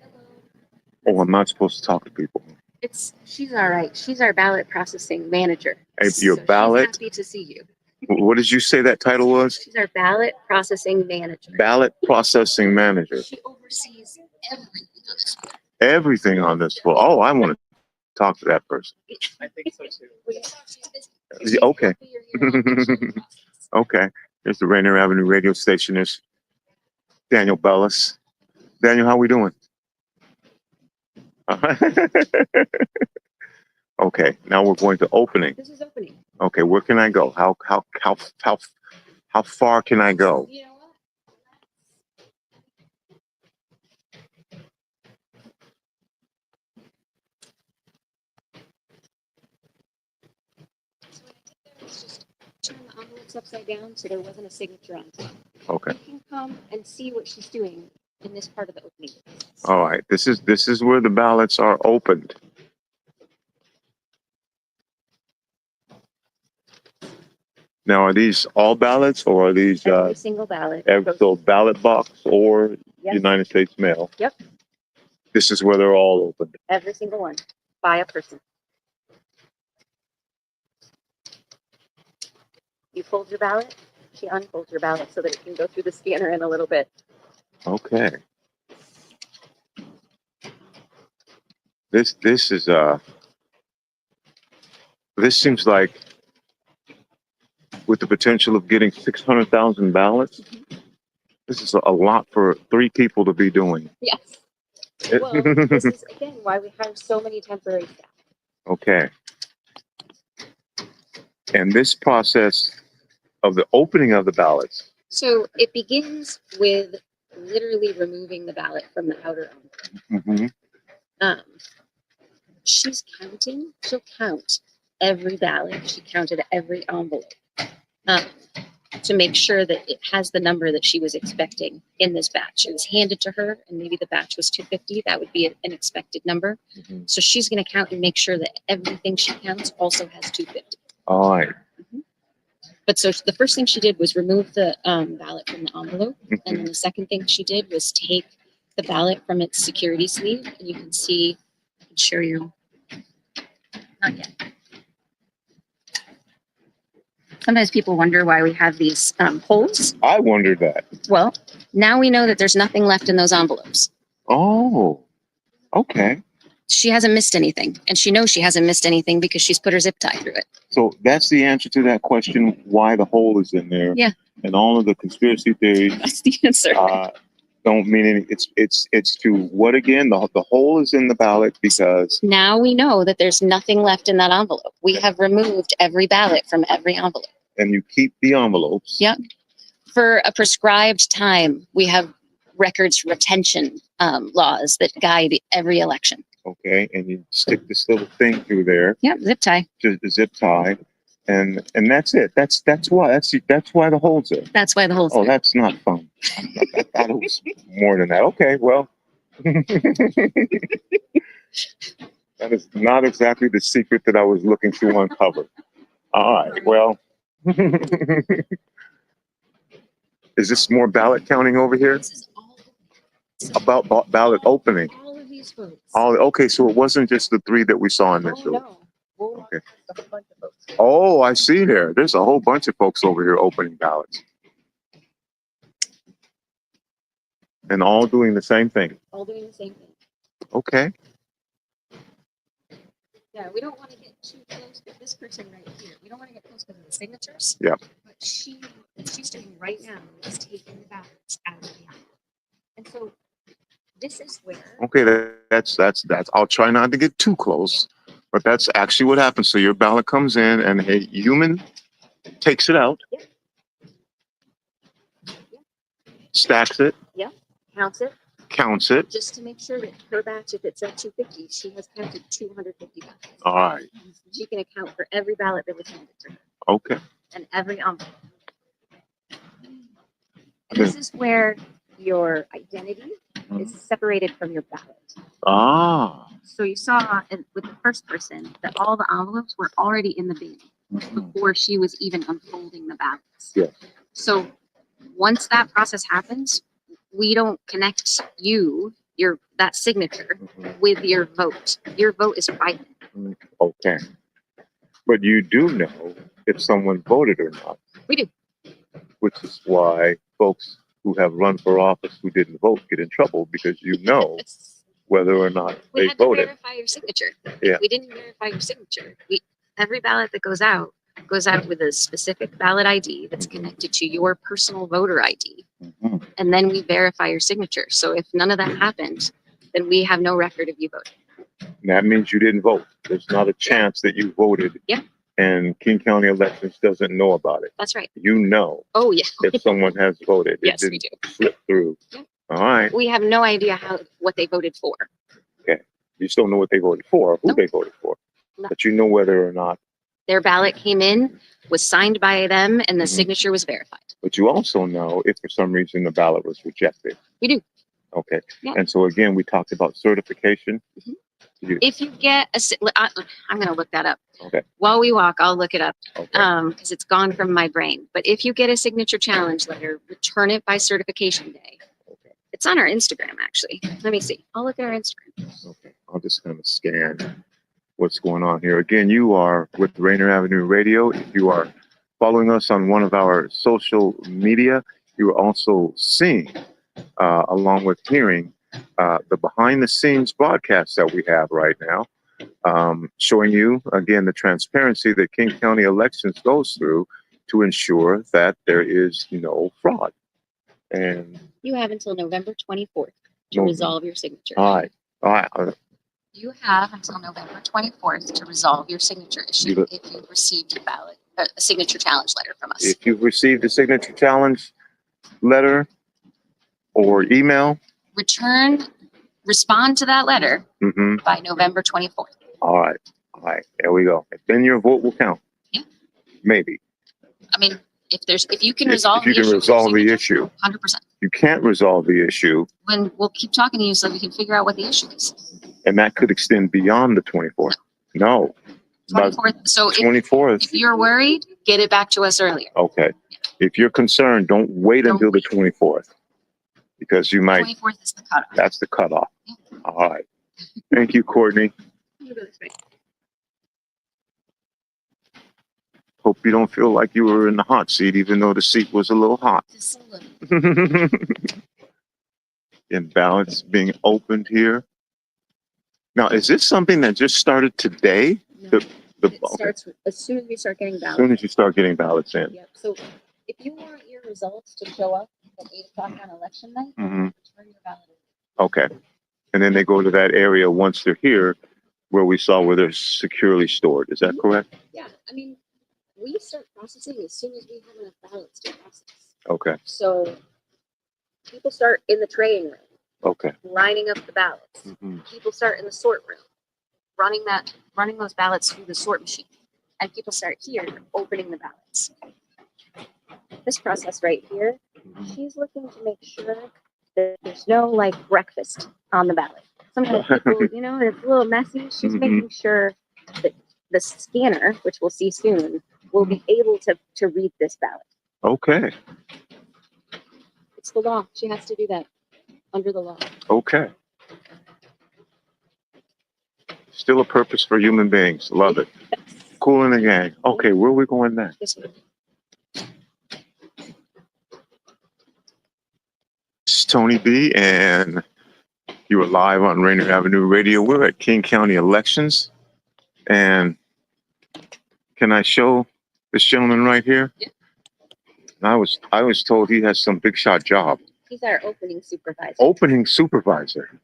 Oh, I'm not supposed to talk to people. She's all right. She's our ballot processing manager. Hey, your ballot? She's happy to see you. What did you say that title was? She's our ballot processing manager. Ballot processing manager. She oversees everything on this board. Everything on this floor. Oh, I want to talk to that person. I think so too. She's busy. Okay. Happy you're here on the process. Okay. There's the Rainier Avenue Radio Station. There's Daniel Bellis. Daniel, how we doing? Okay. Now we're going to opening. This is opening. Okay. Where can I go? How far can I go? You know what? Just turn the envelopes upside down so there wasn't a signature on top. Okay. You can come and see what she's doing in this part of the opening. All right. This is where the ballots are opened. Now, are these all ballots or are these Every single ballot. so ballot box or Yes. United States mail? Yep. This is where they're all opened. Every single one by a person. You fold your ballot, she unfolds your ballot so that it can go through the scanner in a little bit. Okay. This seems like with the potential of getting 600,000 ballots, this is a lot for 3 people to be doing. Yes. Well, this is again why we hire so many temporary staff. Okay. And this process of the opening of the ballots. So it begins with literally removing the ballot from the outer envelope. She's counting. She'll count every ballot. She counted every envelope. to make sure that it has the number that she was expecting in this batch. It was handed to her, and maybe the batch was 250. That would be an expected number. So she's going to count and make sure that everything she counts also has 250. All right. But so the first thing she did was remove the ballot from the envelope. And then the second thing she did was take the ballot from its security sleeve. And you can see, I can show you, not yet. Sometimes people wonder why we have these holes. I wondered that. Well, now we know that there's nothing left in those envelopes. Oh, okay. She hasn't missed anything. And she knows she hasn't missed anything because she's put her zip tie through it. So that's the answer to that question, why the hole is in there. Yeah. And all of the conspiracy theories That's the answer. don't mean any, it's to what again? The hole is in the ballot because Now we know that there's nothing left in that envelope. We have removed every ballot from every envelope. and you keep the envelopes. Yep. For a prescribed time, we have records retention laws that guide every election. Okay, and you stick this little thing through there, Yep, zip tie. just the zip tie, and that's it. That's why the hole's there. That's why the whole Oh, thing. that's not fun. I thought it was more than that. Okay, well, that is not exactly the secret that I was looking to uncover. All right, well, is this more ballot counting over here? This is all About ballot opening. all of these votes. Okay, so it wasn't just the 3 that we saw Oh, initially. no. We'll Okay. have a bunch of votes. Oh, I see there. There's a whole bunch of folks over here opening ballots. And all doing the same thing. All doing the same thing. Okay. Yeah, we don't want to get too close with this person right here. We don't want to get close because of the signatures. Yep. But what she's doing right now is taking the ballots out of the envelope. And so this is where Okay, that's. I'll try not to get too close, but that's actually what happens. So your ballot comes in, and a human takes it out, stacks it, counts it counts it. just to make sure that her batch, if it's at 250, she has counted 250 ballots. All right. She can account for every ballot that was handed to her Okay. and every envelope. And this is where your identity is separated from your ballot. Ah. So you saw with the first person that all the envelopes were already in the bin before she was even unfolding the ballots. Yeah. So once that process happens, we don't connect that signature with your vote. Your vote is private. Okay. But you do know if someone voted or not. We do. Which is why folks who have run for office who didn't vote get in trouble, because you know whether or not We they had to voted. verify your signature. Yeah. If we didn't verify your signature, every ballot that goes out with a specific ballot ID that's connected to your personal voter ID. Mhm. And then we verify your signature. So if none of that happened, then we have no record of you voting. And that means you didn't vote. There's not a chance that you voted. Yeah. And King County Elections doesn't know about it. That's right. You know Oh, yeah. if someone has voted. Yes, it we didn't do. slip through. Yeah. All right. We have no idea what they voted for. You still know what they voted for, or who No. they voted for. No. But you know whether or not. Their ballot came in, was signed by them, and the Mhm. signature was verified. But you also know if for some reason the ballot was rejected. We do. Okay. Yeah. And so again, we talked about certification. If you get I'm going to look that up. Okay. While we walk, I'll look it up Okay. because it's gone from my brain. But if you get a signature challenge letter, return it by certification day. Okay. It's on our Instagram, actually. Let me see. I'll look at our Instagram. Okay. I'll just kind of scan what's going on here. Again, you are with Rainier Avenue Radio. If you are following us on one of our social media, you are also seeing, along with hearing, the behind the scenes broadcast that we have right now, showing you, again, the transparency that King County Elections goes through to ensure that there is no fraud. And You have until November 24th to No- resolve your signature. all right. You have until November 24th to resolve your signature issue You- if you've received a signature challenge letter from us. If you've received a signature challenge letter or email, Respond to that letter mm-hmm. by November 24th. All right. There we go. And then your vote will count. Yeah. Maybe. I mean, If you can resolve If you can resolve the issue. 100%. You can't resolve the issue, Then we'll keep talking to you so we can figure out what the issue is. and that could extend beyond the 24th. No. About 24th. So 24th. if you're worried, get it back to us earlier. Okay. If you're concerned, don't wait Don't until the 24th, because you might, 24th is the cutoff. that's the cutoff. All right. Thank you, Courtney. Hope you don't feel like you were in the hot seat, even though the seat was a little hot. Just a little. And ballots being opened here. Now, is this something that just started today? No. The, It starts as soon as we start getting as ballots. soon as you start getting ballots in. Yep. So if you want your results to show up at 8 o'clock on election night, Mhm. return your ballot. Okay. And then they go to that area once they're here where we saw where they're securely stored. Is that correct? Yeah. I mean, we start processing as soon as we have enough ballots to process. Okay. So people start in the traying room, Okay. lining up the ballots. Mhm. People start in the sort room, running those ballots through the sort machine. And people start here opening the ballots. This process right here, she's looking to make sure that there's no like breakfast on the ballot. Sometimes people, it's a little messy. She's Mhm. making sure that the scanner, which we'll see soon, will be able to read this ballot. Okay. It's the law. She has to do that under the law. Okay. Still a purpose for human beings. Love it. Cool in the gang. Okay, where are we going next? This way. This is Tony B, and you are live on Rainier Avenue Radio. We're at King County Elections, and can I show this gentleman right here? Yeah. I was told he has some big shot job. He's our opening supervisor. Opening supervisor.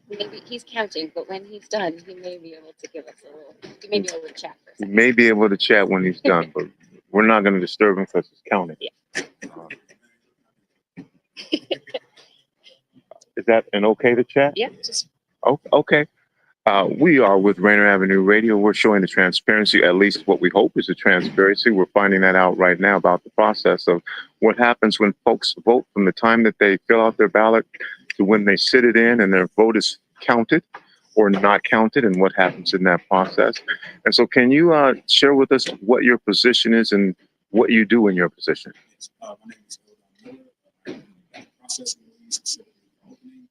Maybe he's counting, but when he's done, he may be able to give us a little. He may be able to chat for a He second. may be able to chat when he's done, but we're not going to disturb him because he's counting. Yeah. Is that an okay to chat? Yeah, just Oh, okay. We are with Rainier Avenue Radio. We're showing the transparency, at least what we hope is the transparency. We're finding that out right now about the process of what happens when folks vote from the time that they fill out their ballot to when they sit it in and their vote is counted or not counted, and what happens in that process. And so can you share with us what your position is and what you do in your position? My name is Miller. Process release, specifically opening.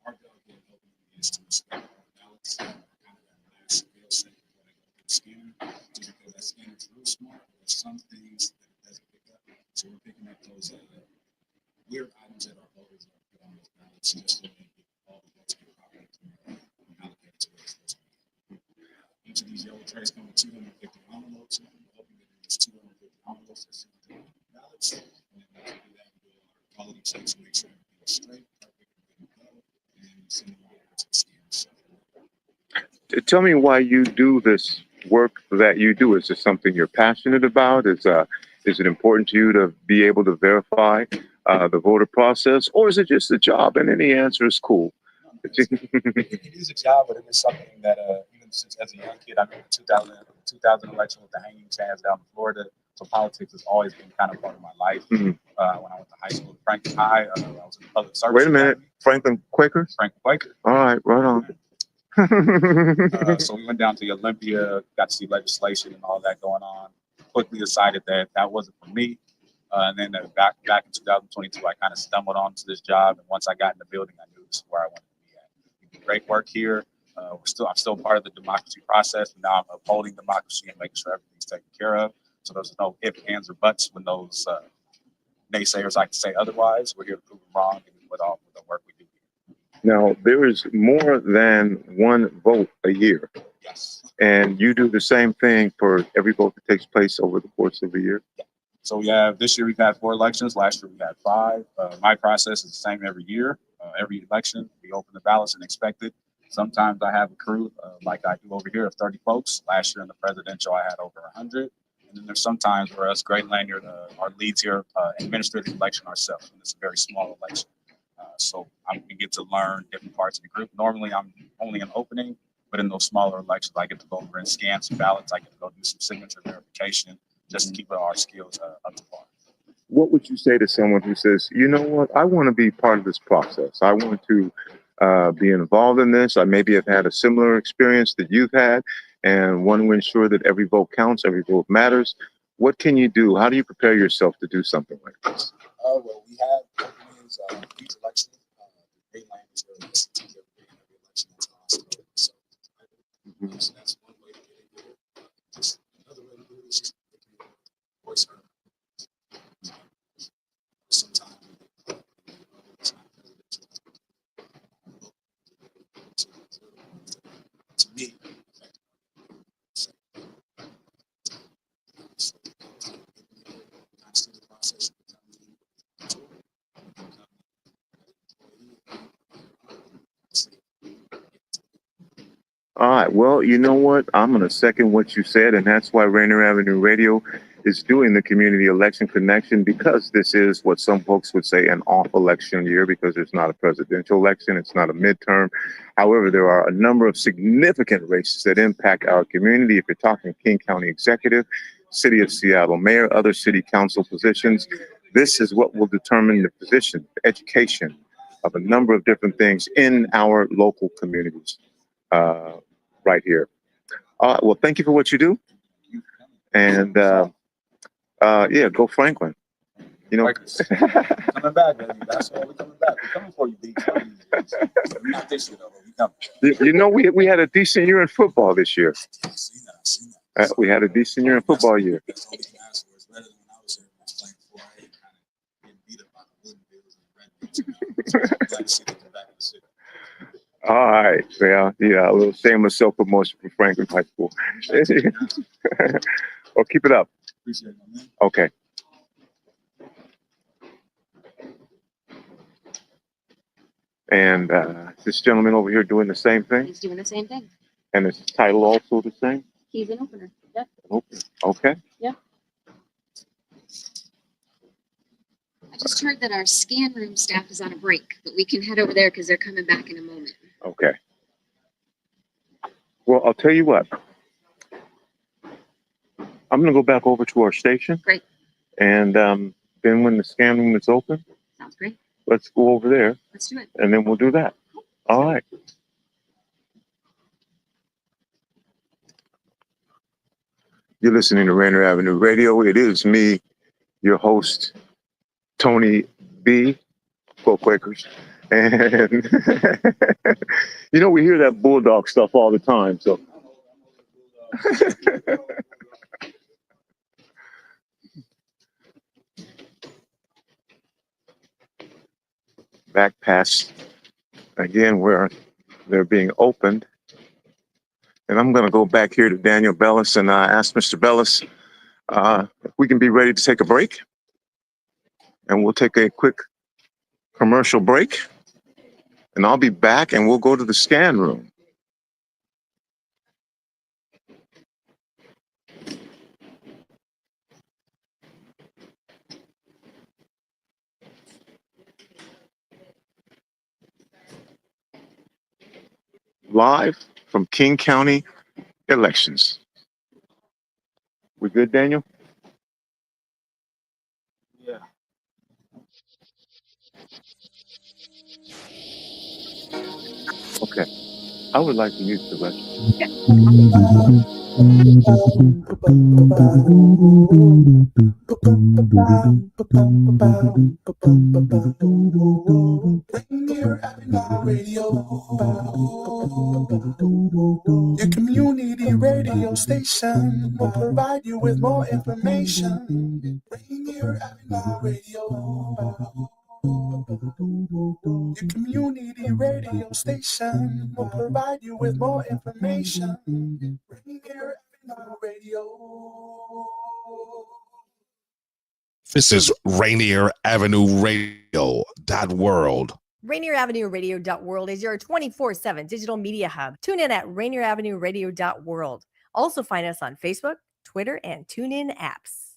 Our job in opening is to inspect our ballots, kind of that last fail safe before they go to the scanner. Just because that scanner is real smart, there's some things that it doesn't pick up. So we're picking up those weird items that our voters are put on those ballots, just so they get all the votes get properly allocated to those votes. Each of these yellow trays come with 250 envelopes. We're hoping that there's 250 envelopes that's in the ballots. And then after we do that, we do our quality checks to make sure everything is straight, perfect, and good to go. And then we send them over to the scanner. Tell me why you do this work that you do. Is this something you're passionate about? Is it important to you to be able to verify the voter process, or is it just a job? And any answer is cool. It is a job, but it is something that even since as a young kid, I mean, the 2000 election with the hanging chance down in Florida. So politics has always been kind of part of my life. Mhm. When I went to high school at Franklin High, I was in the public service. Wait a minute, Academy. Franklin Quakers? Franklin Quaker. All right, right on. So we went down to Olympia, got to see legislation and all that going on. Quickly decided that that wasn't for me. And then back in 2022, I kind of stumbled onto this job. And once I got in the building, I knew this is where I wanted to be at. We do great work here. I'm still part of the democracy process. And now I'm upholding democracy and making sure everything's taken care of. So there's no ifs, ands, or buts when those naysayers like to say otherwise. We're here to prove them wrong and with the work we do here. Now, there is more than one vote a year, Yes. and you do the same thing for every vote that takes place over the course of a year. So we have this year we've had 4 elections. Last year we had 5. My process is the same every year. Every election we open the ballots and expect it. Sometimes I have a crew like I do over here of 30 folks. Last year in the presidential I had over 100. And then there's sometimes where us Great Lanyard, our leads here, administer the election ourselves. And it's a very small election. So we get to learn different parts of the group. Normally I'm only an opening, but in those smaller elections I get to go over and scan some ballots. I get to go do some signature verification. just keeping our skills up to par. What would you say to someone who says, you know what, I want to be part of this process. I want to be involved in this. I maybe have had a similar experience that you've had and want to ensure that every vote counts, every vote matters. What can you do? How do you prepare yourself to do something like this? Well, we have openings, each election. The Green Line is very listed to every election that's possible. So that's one way to get it. Just another way to do it is just voice heard. Sometimes it's not to me. All right. Well, you know what? I'm going to second what you said, and that's why Rainier Avenue Radio is doing the community election connection, because this is what some folks would say an off election year, because it's not a presidential election. It's not a midterm. However, there are a number of significant races that impact our community. If you're talking King County Executive, City of Seattle Mayor, other city council positions, this is what will determine the position, the education of a number of different things in our local communities. Right here. Well, thank you for what you do. And yeah, go Franklin. You know, Coming back, baby. That's all. We're coming back. We're coming for you, B. We're not this year, though. We coming. you know, we had a decent year in football this year. See that. We had a decent year in football year. That's all we can ask for. It's better than when I was here. I was playing 4A, kind of getting beat up by the wooden bills and red bills. So I'm glad to see them come back in the city. All right. Yeah, a little shameless self-promotion for Franklin High School. Well, keep it up. Appreciate it, man. Okay. And this gentleman over here doing the same thing, He's doing the same thing. and his title also the same. He's an opener. Yep. Okay. I just heard that our scan room staff is on a break, but we can head over there because they're coming back in a moment. Okay. Well, I'll tell you what. I'm gonna go back over to our station. Great. And then when the scan room is open, Sounds great. let's go over there, Let's do it. and then we'll do that. All right. You're listening to Rainier Avenue Radio. It is me, your host, Tony B. Go Quakers. And you know, we hear that Bulldog stuff all the time. So back past again where they're being opened. And I'm going to go back here to Daniel Bellis and ask Mr. Bellis if we can be ready to take a break. And we'll take a quick commercial break. And I'll be back and we'll go to the scan room. Live from King County elections. We good, Daniel? Yeah. Okay. I would like to use the restroom. Rainier Avenue Radio, your community radio station will provide you with more information. Rainier Avenue Radio, your community radio station will provide you with more information. Rainier Avenue Radio. This is Rainier Avenue Radio.world. Rainier Avenue Radio.world is your 24/7 digital media hub. Tune in at Rainier Avenue Radio.world. Also find us on Facebook, Twitter, and TuneIn apps.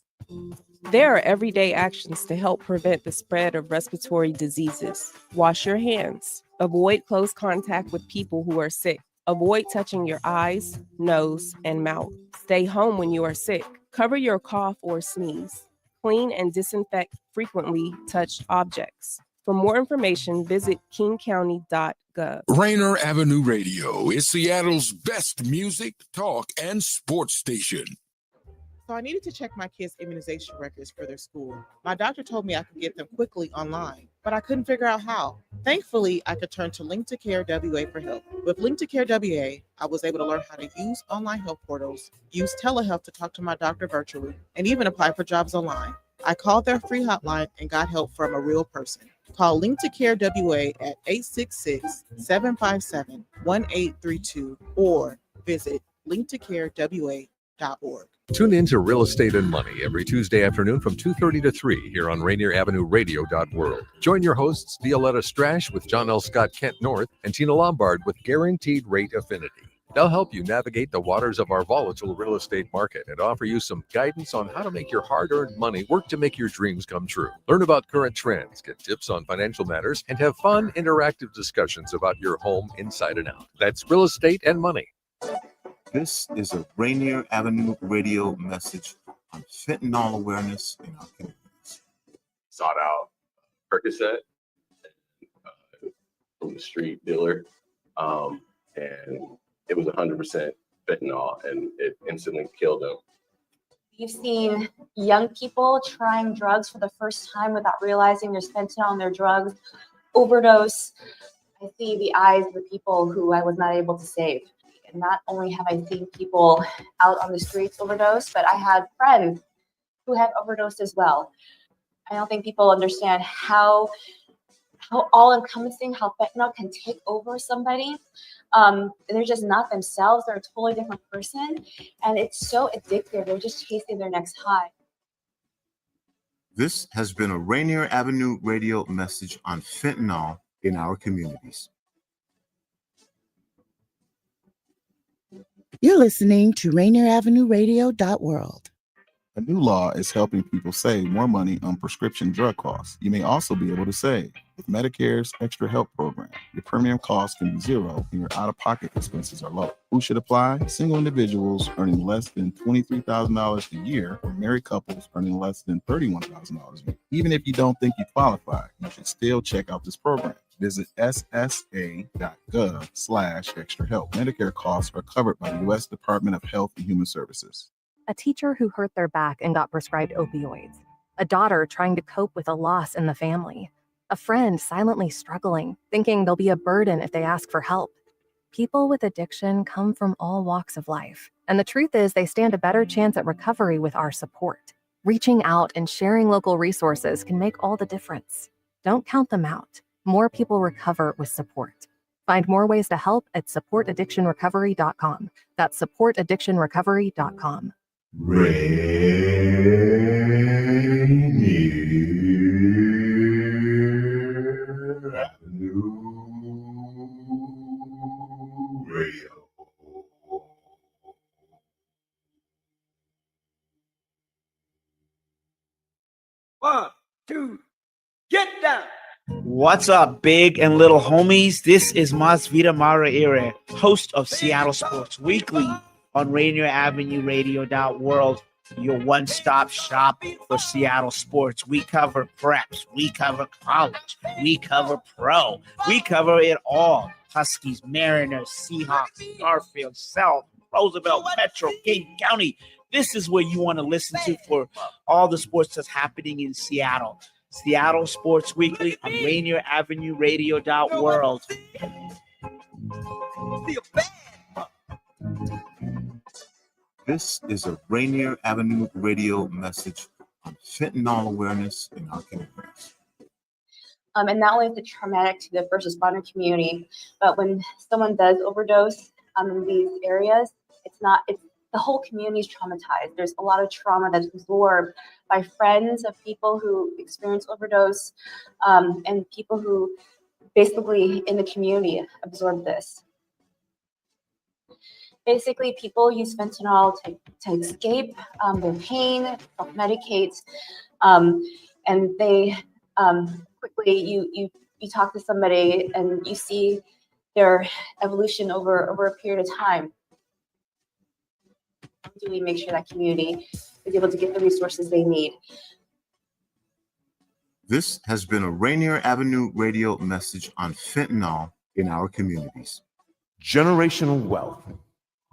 There are everyday actions to help prevent the spread of respiratory diseases. Wash your hands. Avoid close contact with people who are sick. Avoid touching your eyes, nose, and mouth. Stay home when you are sick. Cover your cough or sneeze. Clean and disinfect frequently touched objects. For more information, visit kingcounty.gov. Rainier Avenue Radio is Seattle's best music, talk, and sports station. So I needed to check my kids' immunization records for their school. My doctor told me I could get them quickly online, but I couldn't figure out how. Thankfully, I could turn to Link to Care WA for help. With Link to Care WA, I was able to learn how to use online health portals, use telehealth to talk to my doctor virtually, and even apply for jobs online. I called their free hotline and got help from a real person. Call Link to Care WA at 866-757-1832 or visit linktocarewa.org. Tune in to Real Estate and Money every Tuesday afternoon from 2:30 to 3 here on Rainier Avenue Radio.world. Join your hosts Violetta Strash with John L. Scott Kent North and Tina Lombard with Guaranteed Rate Affinity. They'll help you navigate the waters of our volatile real estate market and offer you some guidance on how to make your hard-earned money work to make your dreams come true. Learn about current trends, get tips on financial matters, and have fun, interactive discussions about your home inside and out. That's Real Estate and Money. This is a Rainier Avenue Radio message on fentanyl awareness in our communities. Sought out Percocet from the street dealer, and it was 100% fentanyl, and it instantly killed him. We've seen young people trying drugs for the first time without realizing there's fentanyl in their drugs, overdose. I see the eyes of the people who I was not able to save. And not only have I seen people out on the streets overdose, but I had friends who had overdosed as well. I don't think people understand how all-encompassing, how fentanyl can take over somebody. They're just not themselves. They're a totally different person. And it's so addictive. They're just chasing their next high. This has been a Rainier Avenue Radio message on fentanyl in our communities. You're listening to Rainier Avenue Radio.world. A new law is helping people save more money on prescription drug costs. You may also be able to save with Medicare's Extra Help program. Your premium cost can be zero and your out-of-pocket expenses are low. Who should apply? Single individuals earning less than $23,000 a year or married couples earning less than $31,000 a year. Even if you don't think you qualify, you should still check out this program. Visit ssa.gov/extra help. Medicare costs are covered by the U.S. Department of Health and Human Services. A teacher who hurt their back and got prescribed opioids. A daughter trying to cope with a loss in the family. A friend silently struggling, thinking they'll be a burden if they ask for help. People with addiction come from all walks of life. And the truth is they stand a better chance at recovery with our support. Reaching out and sharing local resources can make all the difference. Don't count them out. More people recover with support. Find more ways to help at supportaddictionrecovery.com. That's supportaddictionrecovery.com. Rainier Avenue Radio. One, two, get down. What's up, big and little homies? This is Masvita Mara, host of Seattle Sports Weekly on Rainier Avenue Radio.world, your one-stop shop for Seattle sports. We cover preps, we cover college, we cover pro, we cover it all. Huskies, Mariners, Seahawks, Garfield, South, Roosevelt, Metro, King County. This is what you want to listen to for all the sports that's happening in Seattle. Seattle Sports Weekly on Rainier Avenue Radio.world. This is a Rainier Avenue Radio message on fentanyl awareness in our communities. And not only is it traumatic to the first responder community, but when someone does overdose in these areas, it's the whole community is traumatized. There's a lot of trauma that's absorbed by friends of people who experience overdose, and people who basically in the community absorb this. Basically, people use fentanyl to escape their pain, self-medicate, and they quickly you talk to somebody and you see their evolution over a period of time. How do we make sure that community to be able to get the resources they need. This has been a Rainier Avenue Radio message on fentanyl in our communities. Generational wealth.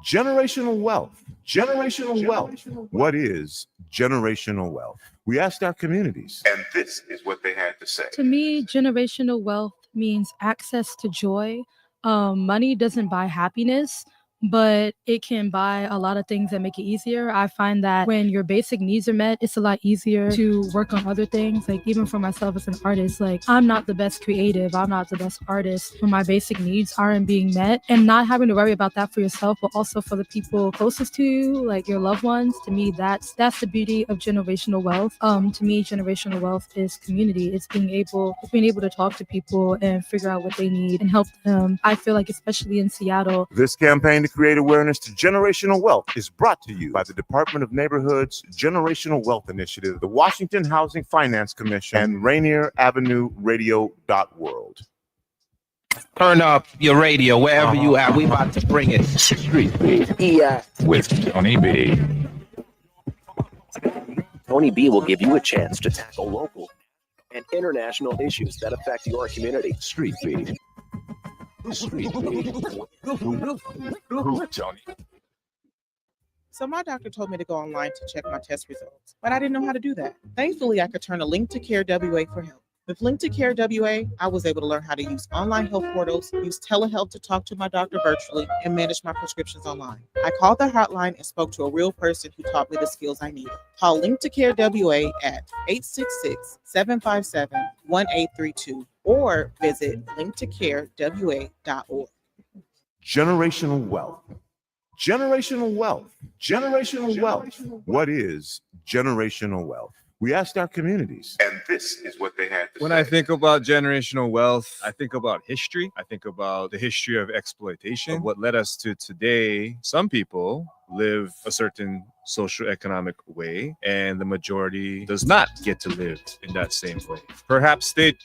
Generational wealth. Generational wealth. What is generational wealth? We asked our communities, and this is what they had to say. To me, generational wealth means access to joy. Money doesn't buy happiness, but it can buy a lot of things that make it easier. I find that when your basic needs are met, it's a lot easier to work on other things. Like even for myself as an artist, like I'm not the best creative, I'm not the best artist when my basic needs aren't being met, and not having to worry about that for yourself, but also for the people closest to you, like your loved ones. To me, that's the beauty of generational wealth. To me, generational wealth is community. It's being able to talk to people and figure out what they need and help them. I feel like especially in Seattle, This campaign to create awareness to generational wealth is brought to you by the Department of Neighborhood's Generational Wealth Initiative, the Washington Housing Finance Commission, and Rainier Avenue Radio.world. Turn up your radio wherever you are. We about to bring it. Street Beat. Yeah. With Tony B. Tony B will give you a chance to tackle local and international issues that affect your community. Street Beat. Street Beat. Tony. So my doctor told me to go online to check my test results, but I didn't know how to do that. Thankfully, I could turn to Link to Care WA for help. With Link to Care WA, I was able to learn how to use online health portals, use telehealth to talk to my doctor virtually, and manage my prescriptions online. I called the hotline and spoke to a real person who taught me the skills I needed. Call Link to Care WA at 866-757-1832 or visit linktocarewa.org. Generational wealth. Generational wealth. Generational wealth. What is generational wealth? We asked our communities, and this is what they had to When say. I think about generational wealth, I think about history. I think about the history of exploitation, of what led us to today. Some people live a certain socioeconomic way, and the majority does not get to live in that same way. Perhaps they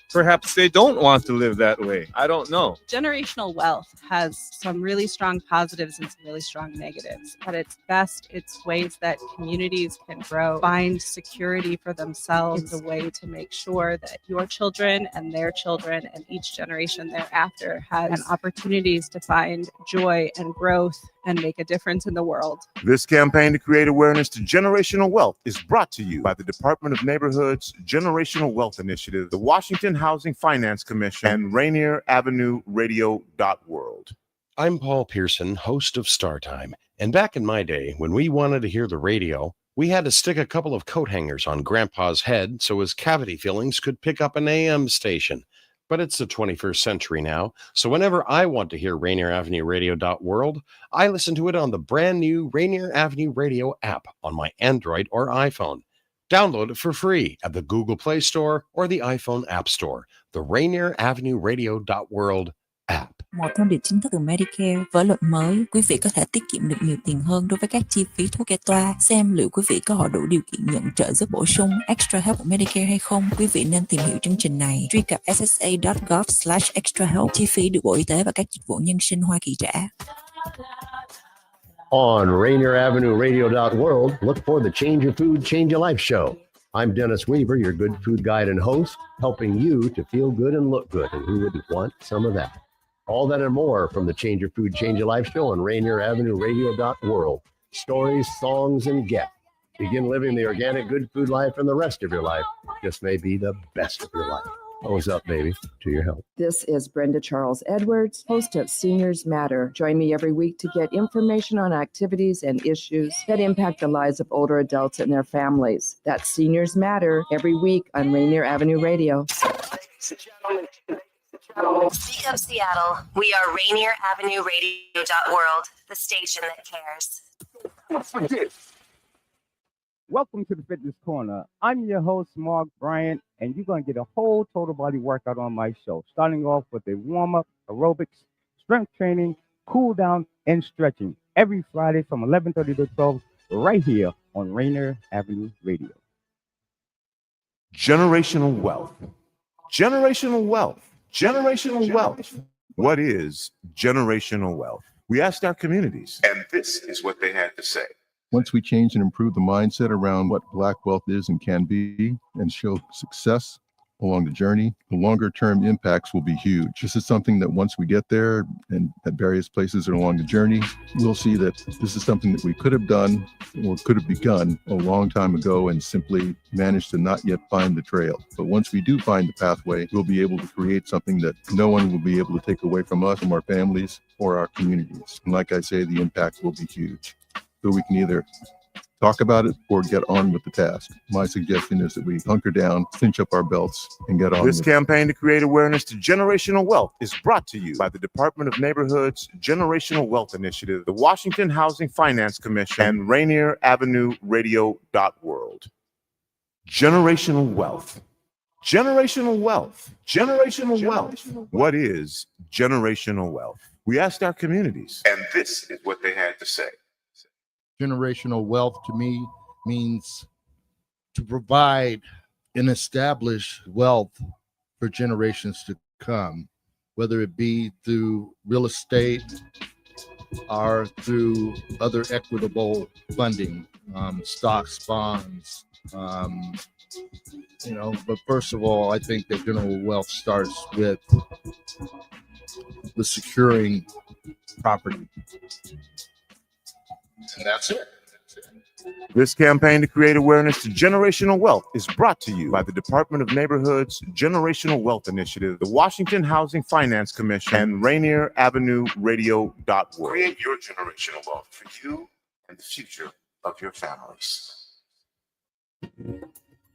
don't want to live that way. I don't know. Generational wealth has some really strong positives and some really strong negatives. At its best, it's ways that communities can grow, find security for themselves. It's a way to make sure that your children and their children and each generation thereafter has opportunities to find joy and growth and make a difference in the world. This campaign to create awareness to generational wealth is brought to you by the Department of Neighborhood's Generational Wealth Initiative, the Washington Housing Finance Commission, and Rainier Avenue Radio.world. I'm Paul Pearson, host of Star Time. And back in my day, when we wanted to hear the radio, we had to stick a couple of coat hangers on Grandpa's head so his cavity fillings could pick up an AM station. But it's the 21st century now, so whenever I want to hear Rainier Avenue Radio.world, I listen to it on the brand new Rainier Avenue Radio app on my Android or iPhone. Download it for free at the Google Play Store or the iPhone App Store, the Rainier Avenue Radio.world app. Một thông điệp chính thức từ Medicare. Với luật mới, quý vị có thể tiết kiệm được nhiều tiền hơn đối với các chi phí thuốc kê toa. Xem liệu quý vị có họ đủ điều kiện nhận trợ giúp bổ sung Extra Help của Medicare hay không. Quý vị nên tìm hiểu chương trình này. Truy cập ssa.gov/extra help. Chi phí được Bộ Y tế và các dịch vụ nhân sinh Hoa Kỳ trả. On Rainier Avenue Radio.world, look for the Change Your Food, Change Your Life show. I'm Dennis Weaver, your good food guide and host, helping you to feel good and look good, and who wouldn't want some of that? All that and more from the Change Your Food, Change Your Life show on Rainier Avenue Radio.world. Stories, songs, and guests. Begin living the organic good food life, and the rest of your life just may be the best of your life. What's up, baby? To your help. This is Brenda Charles Edwards, host of Seniors Matter. Join me every week to get information on activities and issues that impact the lives of older adults and their families. That's Seniors Matter every week on Rainier Avenue Radio. Speak up, Seattle. We are Rainier Avenue Radio.world, the station that cares. Welcome to the Fitness Corner. I'm your host, Mark Bryant, and you're going to get a whole total body workout on my show, starting off with a warm-up, aerobics, strength training, cool down, and stretching every Friday from 11:30 to 12 right here on Rainier Avenue Radio. Generational wealth. Generational wealth. Generational wealth. What is generational wealth? We asked our communities, and this is what they had to say. Once we change and improve the mindset around what Black wealth is and can be and show success along the journey, the longer term impacts will be huge. This is something that once we get there and at various places along the journey, we'll see that this is something that we could have done or could have begun a long time ago and simply managed to not yet find the trail. But once we do find the pathway, we'll be able to create something that no one will be able to take away from us, from our families, or our communities. And like I say, the impact will be huge. So we can either talk about it or get on with the task. My suggestion is that we hunker down, cinch up our belts, and get on This with it. campaign to create awareness to generational wealth is brought to you by the Department of Neighborhood's Generational Wealth Initiative, the Washington Housing Finance Commission, and Rainier Avenue Radio.world. Generational wealth. Generational wealth. Generational wealth. What is generational wealth? We asked our communities, and this is what they had to say. Generational wealth to me means to provide and establish wealth for generations to come, whether it be through real estate or through other equitable funding, stocks, bonds, but first of all, I think that general wealth starts with the securing property. And that's it. This campaign to create awareness to generational wealth is brought to you by the Department of Neighborhood's Generational Wealth Initiative, the Washington Housing Finance Commission, and Rainier Avenue Radio.world. Create your generational wealth for you and the future of your families.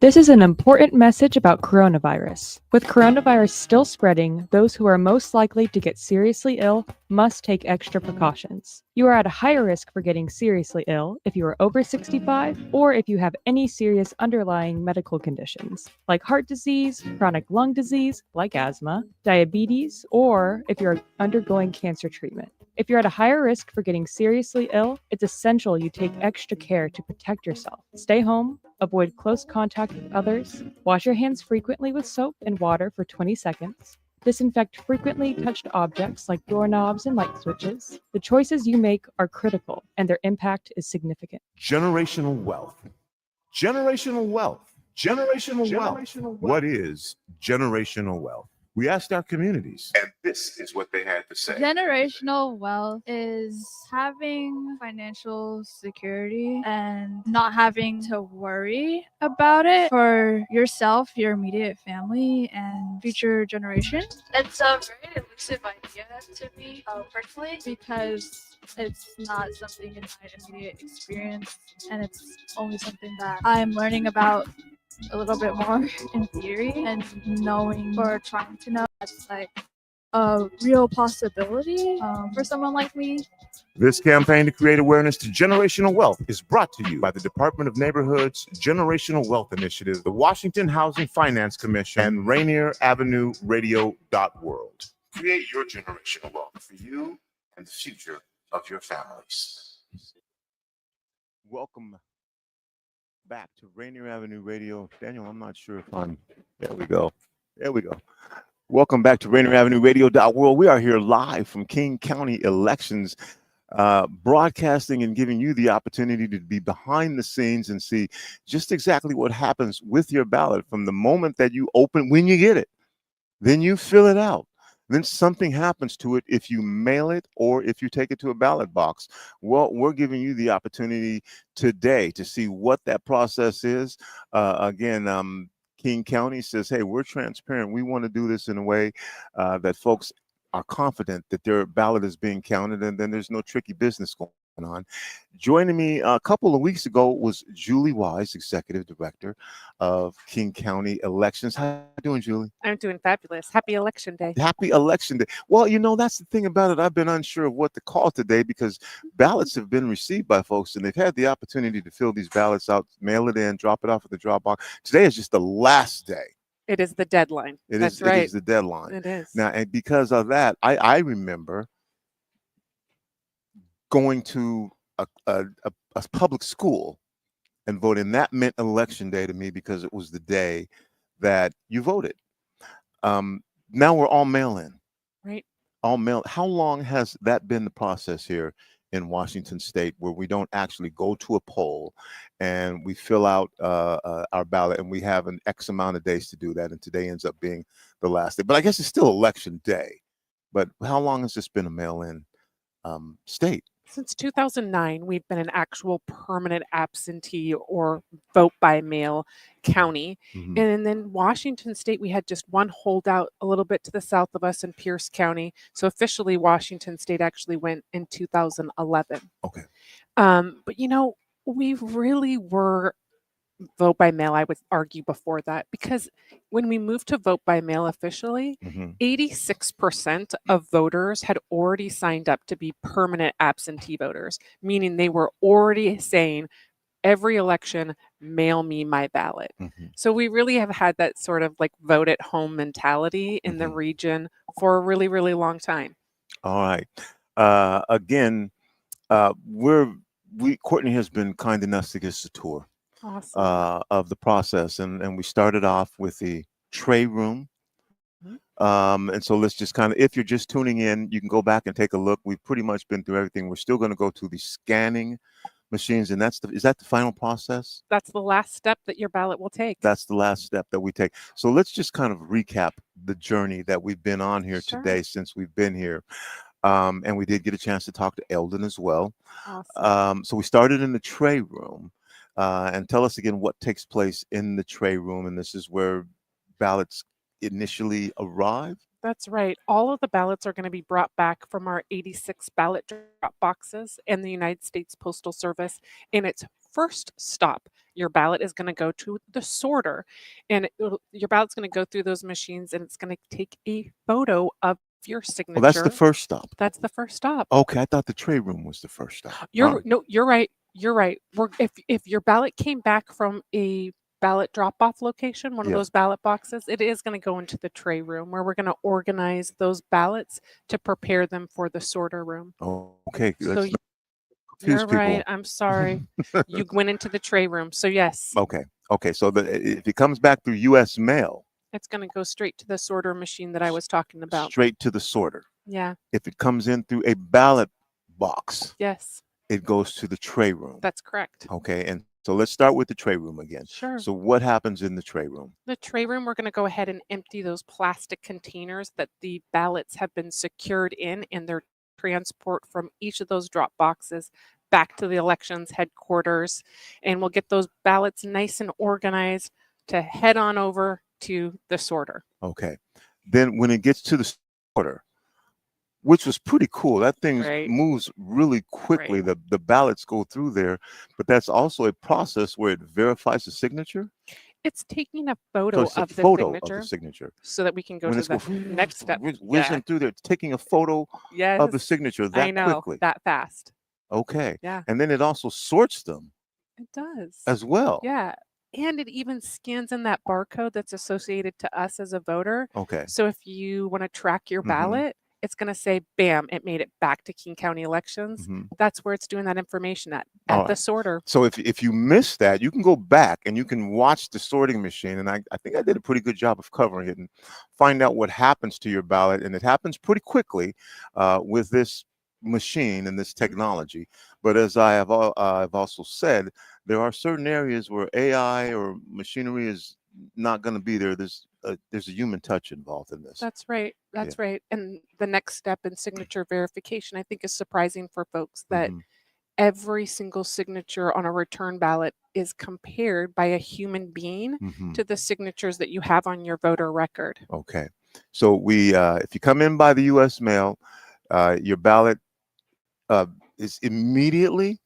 This is an important message about coronavirus. With coronavirus still spreading, those who are most likely to get seriously ill must take extra precautions. You are at a higher risk for getting seriously ill if you are over 65 or if you have any serious underlying medical conditions, like heart disease, chronic lung disease, like asthma, diabetes, or if you're undergoing cancer treatment. If you're at a higher risk for getting seriously ill, it's essential you take extra care to protect yourself. Stay home, avoid close contact with others, wash your hands frequently with soap and water for 20 seconds, disinfect frequently touched objects like doorknobs and light switches. The choices you make are critical, and their impact is significant. Generational wealth. Generational wealth. Generational wealth. What is generational wealth? We asked our communities, and this is what they had to say. Generational wealth is having financial security and not having to worry about it for yourself, your immediate family, and future generations. It's a very elusive idea to me personally because it's not something in my immediate experience, and it's only something that I'm learning about a little bit more in theory and knowing or trying to know that's like a real possibility for someone like me. This campaign to create awareness to generational wealth is brought to you by the Department of Neighborhood's Generational Wealth Initiative, the Washington Housing Finance Commission, and Rainier Avenue Radio.world. Create your generational wealth for you and the future of your families. Welcome back to Rainier Avenue Radio. Daniel, I'm not sure if I'm... There we go. There we go. Welcome back to Rainier Avenue Radio.world. We are here live from King County elections, broadcasting and giving you the opportunity to be behind the scenes and see just exactly what happens with your ballot from the moment that you open, when you get it, then you fill it out. Then something happens to it if you mail it or if you take it to a ballot box. Well, we're giving you the opportunity today to see what that process is. Again, King County says, hey, we're transparent. We want to do this in a way that folks are confident that their ballot is being counted, and then there's no tricky business going on. Joining me a couple of weeks ago was Julie Wise, Executive Director of King County Elections. How you doing, Julie? I'm doing fabulous. Happy Election Day. Happy Election Day. Well, you know, that's the thing about it. I've been unsure of what to call today because ballots have been received by folks and they've had the opportunity to fill these ballots out, mail it in, drop it off at the drop box. Today is just the last day. It is the deadline. That's right. It is the deadline. It is. Now, and because of that, I remember going to a public school and voting. That meant Election Day to me because it was the day that you voted. Now we're all mail-in. Right. All mail. How long has that been the process here in Washington State where we don't actually go to a poll and we fill out our ballot, and we have an X amount of days to do that. And today ends up being the last day. But I guess it's still election day. But how long has this been a mail-in state? Since 2009, we've been an actual permanent absentee or vote by mail county. Mhm. And then Washington State, we had just one holdout a little bit to the south of us in Pierce County. So officially, Washington State actually went in 2011. Okay. But we really were vote by mail, I would argue, before that, because when we moved to vote by mail officially, Mhm. 86% of voters had already signed up to be permanent absentee voters, meaning they were already saying every election, mail me my ballot. Mhm. So we really have had that sort of like vote at home mentality in the region for a really, really long time. All right. Again, Courtney has been kind enough to give us a tour Awesome. of the process, and we started off with the tray room. And so let's just kind of, if you're just tuning in, you can go back and take a look. We've pretty much been through everything. We're still going to go to the scanning machines, and is that the final process? That's the last step that your ballot will take. That's the last step that we take. So let's just kind of recap the journey that we've been on here today since we've been here. And we did get a chance to talk to Eldon as well. Awesome. So we started in the tray room. And tell us again what takes place in the tray room. And this is where ballots initially arrive. That's right. All of the ballots are going to be brought back from our 86 ballot drop boxes and the United States Postal Service. In its first stop, your ballot is going to go to the sorter, and your ballot's going to go through those machines, and it's going to take a photo of your signature. Well, that's the first stop. That's the first stop. Okay, I thought the tray room was the first stop. You're right. You're right. If your ballot came back from a ballot drop-off location, one of those ballot boxes, it is going to go into the tray room where we're going to organize those ballots to prepare them for the sorter room. Oh, okay. So you're right. I'm sorry. You went into the tray room. So yes. Okay. So if it comes back through U.S. mail, it's going to go straight to the sorter machine that I was talking about. Straight to the sorter. Yeah. If it comes in through a ballot box, yes, it goes to the tray room. That's correct. Okay. And so let's start with the tray room again. Sure. So what happens in the tray room? The tray room, we're going to go ahead and empty those plastic containers that the ballots have been secured in, and their transport from each of those drop boxes back to the elections headquarters. And we'll get those ballots nice and organized to head on over to the sorter. Okay. Then when it gets to the sorter, which was pretty cool. That thing moves really quickly. The ballots go through there, but that's also a process where it verifies the signature. It's taking a photo of the signature so that we can go to the next step. Whizzing through there, taking a photo of the signature that quickly. That fast. Okay. Yeah. And then it also sorts them. It does. As well. Yeah. And it even scans in that barcode that's associated to us as a voter. Okay. So if you want to track your ballot, it's going to say, bam, it made it back to King County Elections. That's where it's doing that information at the sorter. So if you miss that, you can go back and you can watch the sorting machine. And I think I did a pretty good job of covering it and find out what happens to your ballot. And it happens pretty quickly with this machine and this technology. But as I've also said, there are certain areas where AI or machinery is not going to be there. There's a human touch involved in this. That's right. That's right. And the next step in signature verification, I think, is surprising for folks that every single signature on a return ballot is compared by a human being to the signatures that you have on your voter record. Okay. So if you come in by the U.S. mail, your ballot is immediately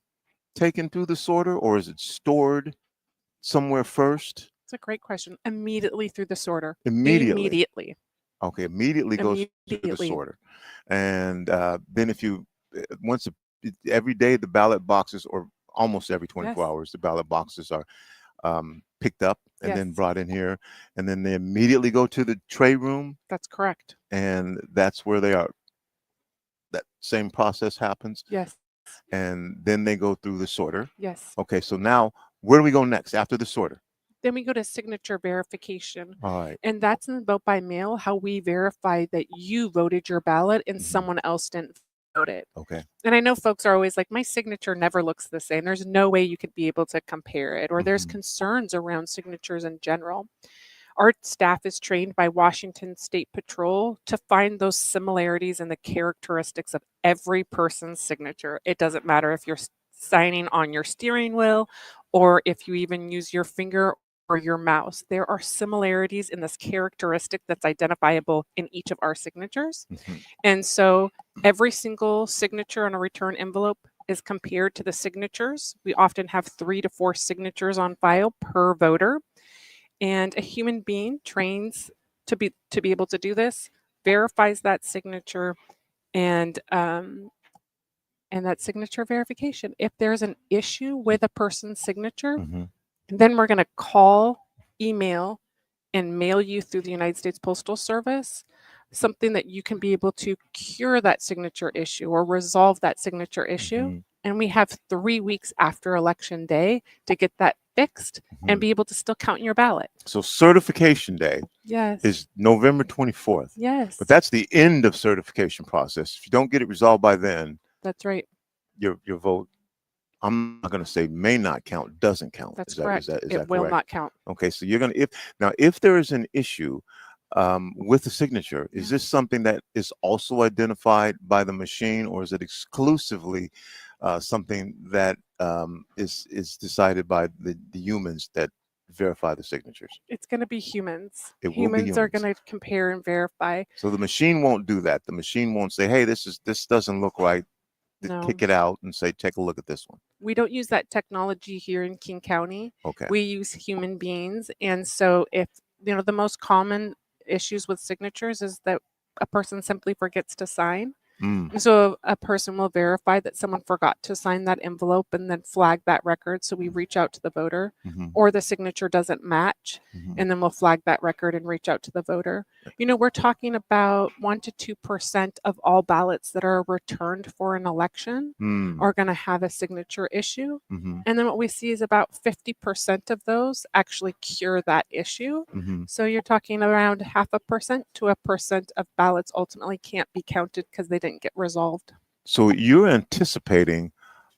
taken through the sorter, or is it stored somewhere first? It's a great question. Immediately through the sorter. Immediately. Okay, immediately goes to the sorter. And then every day the ballot boxes, or almost every 24 hours, the ballot boxes are picked up and then brought in here. And then they immediately go to the tray room. That's correct. And that's where they are. That same process happens. Yes. And then they go through the sorter. Yes. Okay, so now where do we go next after the sorter? Then we go to signature verification. All right. And that's in the vote by mail, how we verify that you voted your ballot and someone else didn't wrote it. Okay. And I know folks are always like, my signature never looks the same. There's no way you could be able to compare it, or there's concerns around signatures in general. Our staff is trained by Washington State Patrol to find those similarities in the characteristics of every person's signature. It doesn't matter if you're signing on your steering wheel or if you even use your finger or your mouse. There are similarities in this characteristic that's identifiable in each of our signatures. And so every single signature on a return envelope is compared to the signatures. We often have 3 to 4 signatures on file per voter. And a human being trains to be able to do this, verifies that signature, and that signature verification. If there's an issue with a person's signature, then we're going to call, email, and mail you through the United States Postal Service something that you can be able to cure that signature issue or resolve that signature issue. And we have 3 weeks after Election Day to get that fixed and be able to still count your ballot. So certification day is November 24th. Yes. But that's the end of certification process. If you don't get it resolved by then, that's right. Your vote, I'm not going to say may not count, doesn't count. That's correct. Is it that will correct? not count. Okay, so you're going to if there is an issue with the signature, is this something that is also identified by the machine, or is it exclusively something that is decided by the humans that verify the signatures? It's going to be humans. It will be Humans are humans. going to compare and verify. So the machine won't do that. The machine won't say, "Hey, this doesn't look right." No. Kick it out and say, "Take a look at this one." We don't use that technology here in King County. Okay. We use human beings. And so if, the most common issues with signatures is that a person simply forgets to sign. And so a person will verify that someone forgot to sign that envelope and then flag that record. So we reach out to the voter, or the signature doesn't match, and then we'll flag that record and reach out to the voter. We're talking about 1 to 2% of all ballots that are returned for an election are going to have a signature issue. And then what we see is about 50% of those actually cure that issue. So you're talking around 0.5% to 1% of ballots ultimately can't be counted because they didn't get resolved. So you're anticipating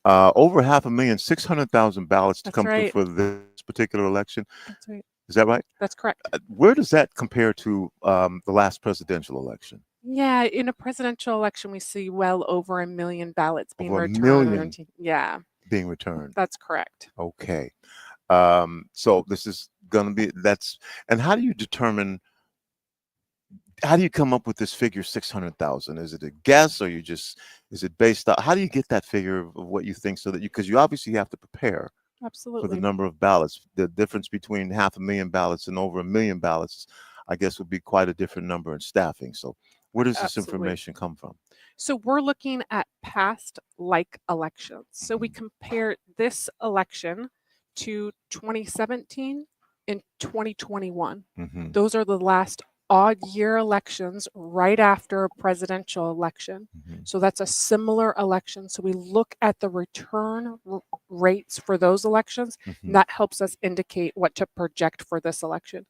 over 500,600,000 ballots to That's come right. through for this particular election. That's right. Is that right? That's correct. Where does that compare to the last presidential election? Yeah, in a presidential election, we see well over 1 million ballots being Over 1 returned. million Yeah, being returned. that's correct. Okay. So this is going to be and how do you determine? How do you come up with this figure 600,000? Is it a guess, or is it based on, how do you get that figure of what you think, so that because you obviously have to prepare for Absolutely. the number of ballots. The difference between 500,000 ballots and over 1 million ballots, I guess, would be quite a different number in staffing. So where does this Absolutely. information come from? So we're looking at past like elections. So we compare this election to 2017 and 2021. Those are the last odd year elections right after a presidential election. So that's a similar election. So we look at the return rates for those elections, and that helps us indicate what to project for this election.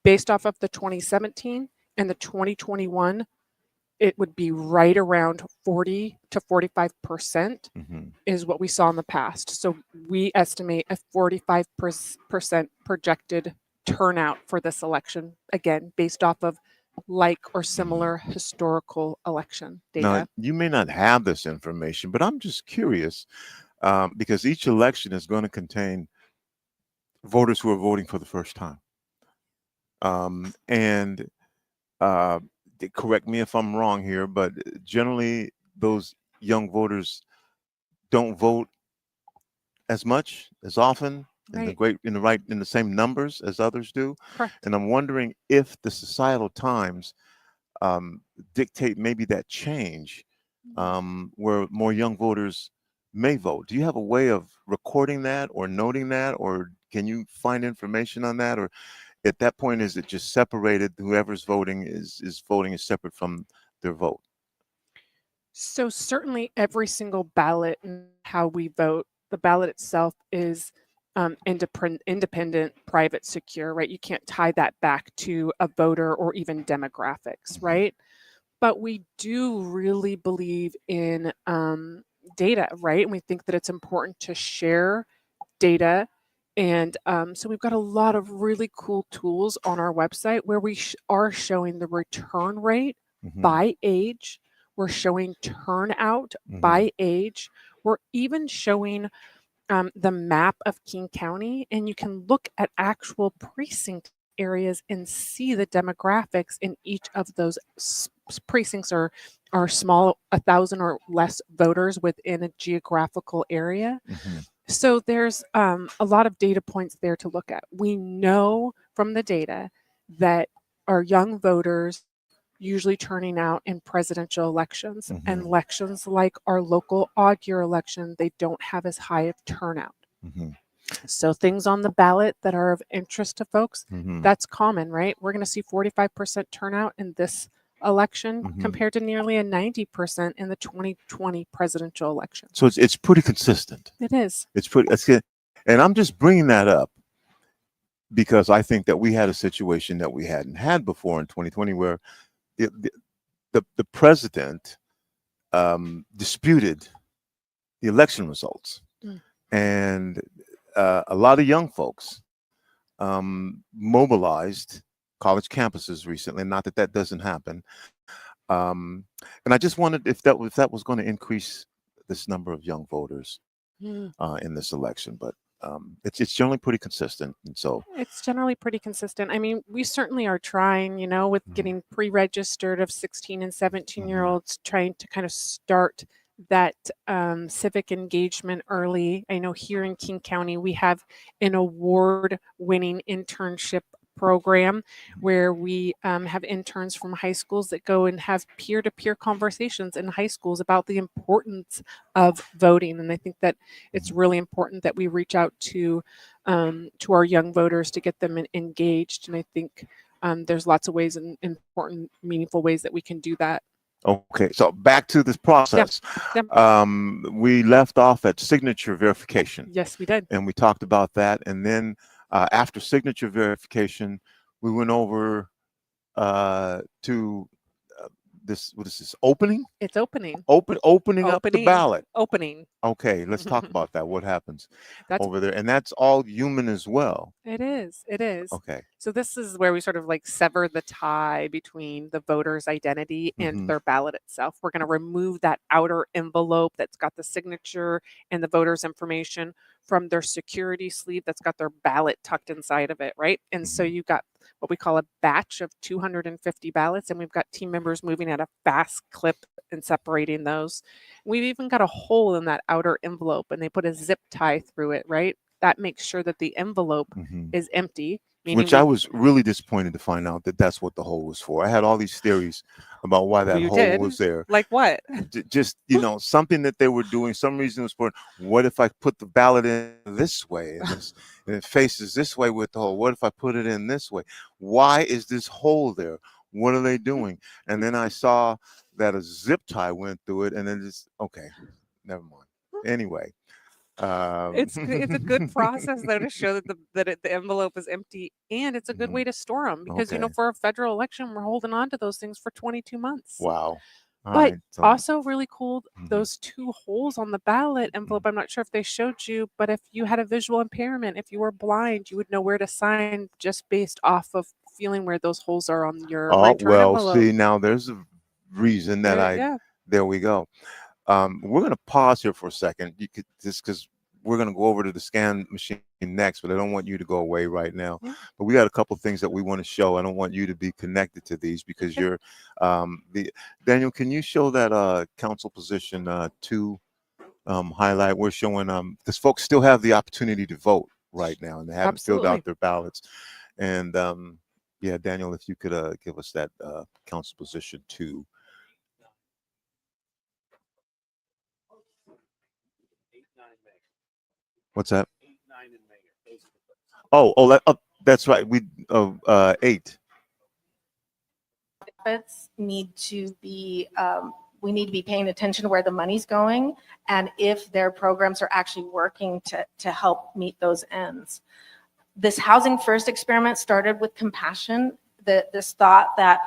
Based off of the 2017 and the 2021, it would be right around 40 to 45% is what we saw in the past. So we estimate a 45% projected turnout for this election, again, based off of like or similar historical election data. Now, you may not have this information, but I'm just curious because each election is going to contain voters who are voting for the first time. And correct me if I'm wrong here, but generally those young voters don't vote as much, as often, in the same numbers as others do. Correct. And I'm wondering if the societal times dictate maybe that change where more young voters may vote. Do you have a way of recording that or noting that, or can you find information on that? Or at that point, is it just separated? Whoever's voting is voting is separate from their vote? So certainly every single ballot and how we vote, the ballot itself is independent, private, secure, right? You can't tie that back to a voter or even demographics, right? But we do really believe in data, right? And we think that it's important to share data. And so we've got a lot of really cool tools on our website where we are showing the return rate by age. We're showing turnout by age. We're even showing the map of King County, and you can look at actual precinct areas and see the demographics in each of those precincts are small, 1,000 or less voters within a geographical area. So there's a lot of data points there to look at. We know from the data that our young voters usually turning out in presidential elections, and elections like our local odd year election, they don't have as high of turnout. So things on the ballot that are of interest to folks, that's common, right? We're going to see 45% turnout in this election compared to nearly a 90% in the 2020 presidential election. So it's pretty consistent. It is. It's good. And I'm just bringing that up because I think that we had a situation that we hadn't had before in 2020 where the president disputed the election results. And a lot of young folks mobilized college campuses recently. Not that doesn't happen. And I just wondered if that was going to increase this number of young voters in this election. But it's generally pretty consistent. And so it's generally pretty consistent. I mean, we certainly are trying, with getting pre-registered of 16 and 17-year-olds, trying to kind of start that civic engagement early. I know here in King County, we have an award-winning internship program where we have interns from high schools that go and have peer-to-peer conversations in high schools about the importance of voting. And I think that it's really important that we reach out to our young voters to get them engaged. And I think there's lots of ways and important, meaningful ways that we can do that. Okay, so back to this process. Yep. We left off at signature verification. Yes, we did. And we talked about that. And then after signature verification, we went over to this. What is this? Opening? It's opening. Opening up the ballot. Opening. Okay, let's talk about that. What happens over there? And that's all human as well. It is. It is. Okay. So this is where we sort of like sever the tie between the voter's identity and their ballot itself. We're going to remove that outer envelope that's got the signature and the voter's information from their security sleeve that's got their ballot tucked inside of it, right? And so you've got what we call a batch of 250 ballots, and we've got team members moving at a fast clip and separating those. We've even got a hole in that outer envelope, and they put a zip tie through it, right? That makes sure that the envelope is empty. Which I was really disappointed to find out that that's what the hole was for. I had all these theories about why that hole was there. Like what? Just, something that they were doing, some reason it was for, what if I put the ballot in this way and it faces this way with the hole? What if I put it in this way? Why is this hole there? What are they doing? And then I saw that a zip tie went through it, and then just, okay, never mind. Anyway. It's a good process though to show that the envelope is empty, and it's a good way to store them because for a federal election we're holding on to those things for 22 months. Wow. But also really cool, those two holes on the ballot envelope. I'm not sure if they showed you, but if you had a visual impairment, if you were blind, you would know where to sign just based off of feeling where those holes are on your return envelope. See, now there's a reason that there we go. We're going to pause here for a second. You could just because we're going to go over to the scan machine next, but I don't want you to go away right now. But we got a couple of things that we want to show. I don't want you to be connected to these because you're Daniel, can you show that council position 2 highlight? We're showing because folks still have the opportunity to vote right now and they haven't filled out their ballots. And Daniel, if you could give us that council position 2. What's that? 8, 9, and Mayor. That's right. 8. Benefits need to be. We need to be paying attention to where the money's going and if their programs are actually working to help meet those ends. This Housing First experiment started with compassion. This thought that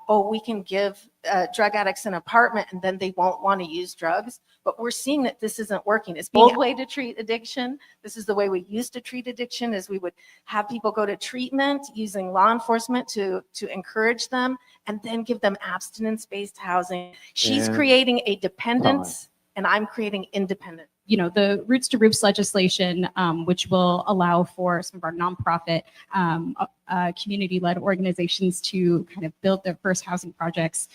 oh, we can give drug addicts an apartment and then they won't want to use drugs. But we're seeing that this isn't working. It's the old way to treat addiction. This is the way we used to treat addiction, is we would have people go to treatment using law enforcement to encourage them and then give them abstinence-based housing. She's creating a dependence and I'm creating independence. You know, the Roots to Roofs legislation, which will allow for some of our nonprofit community-led organizations to kind of build their first housing projects.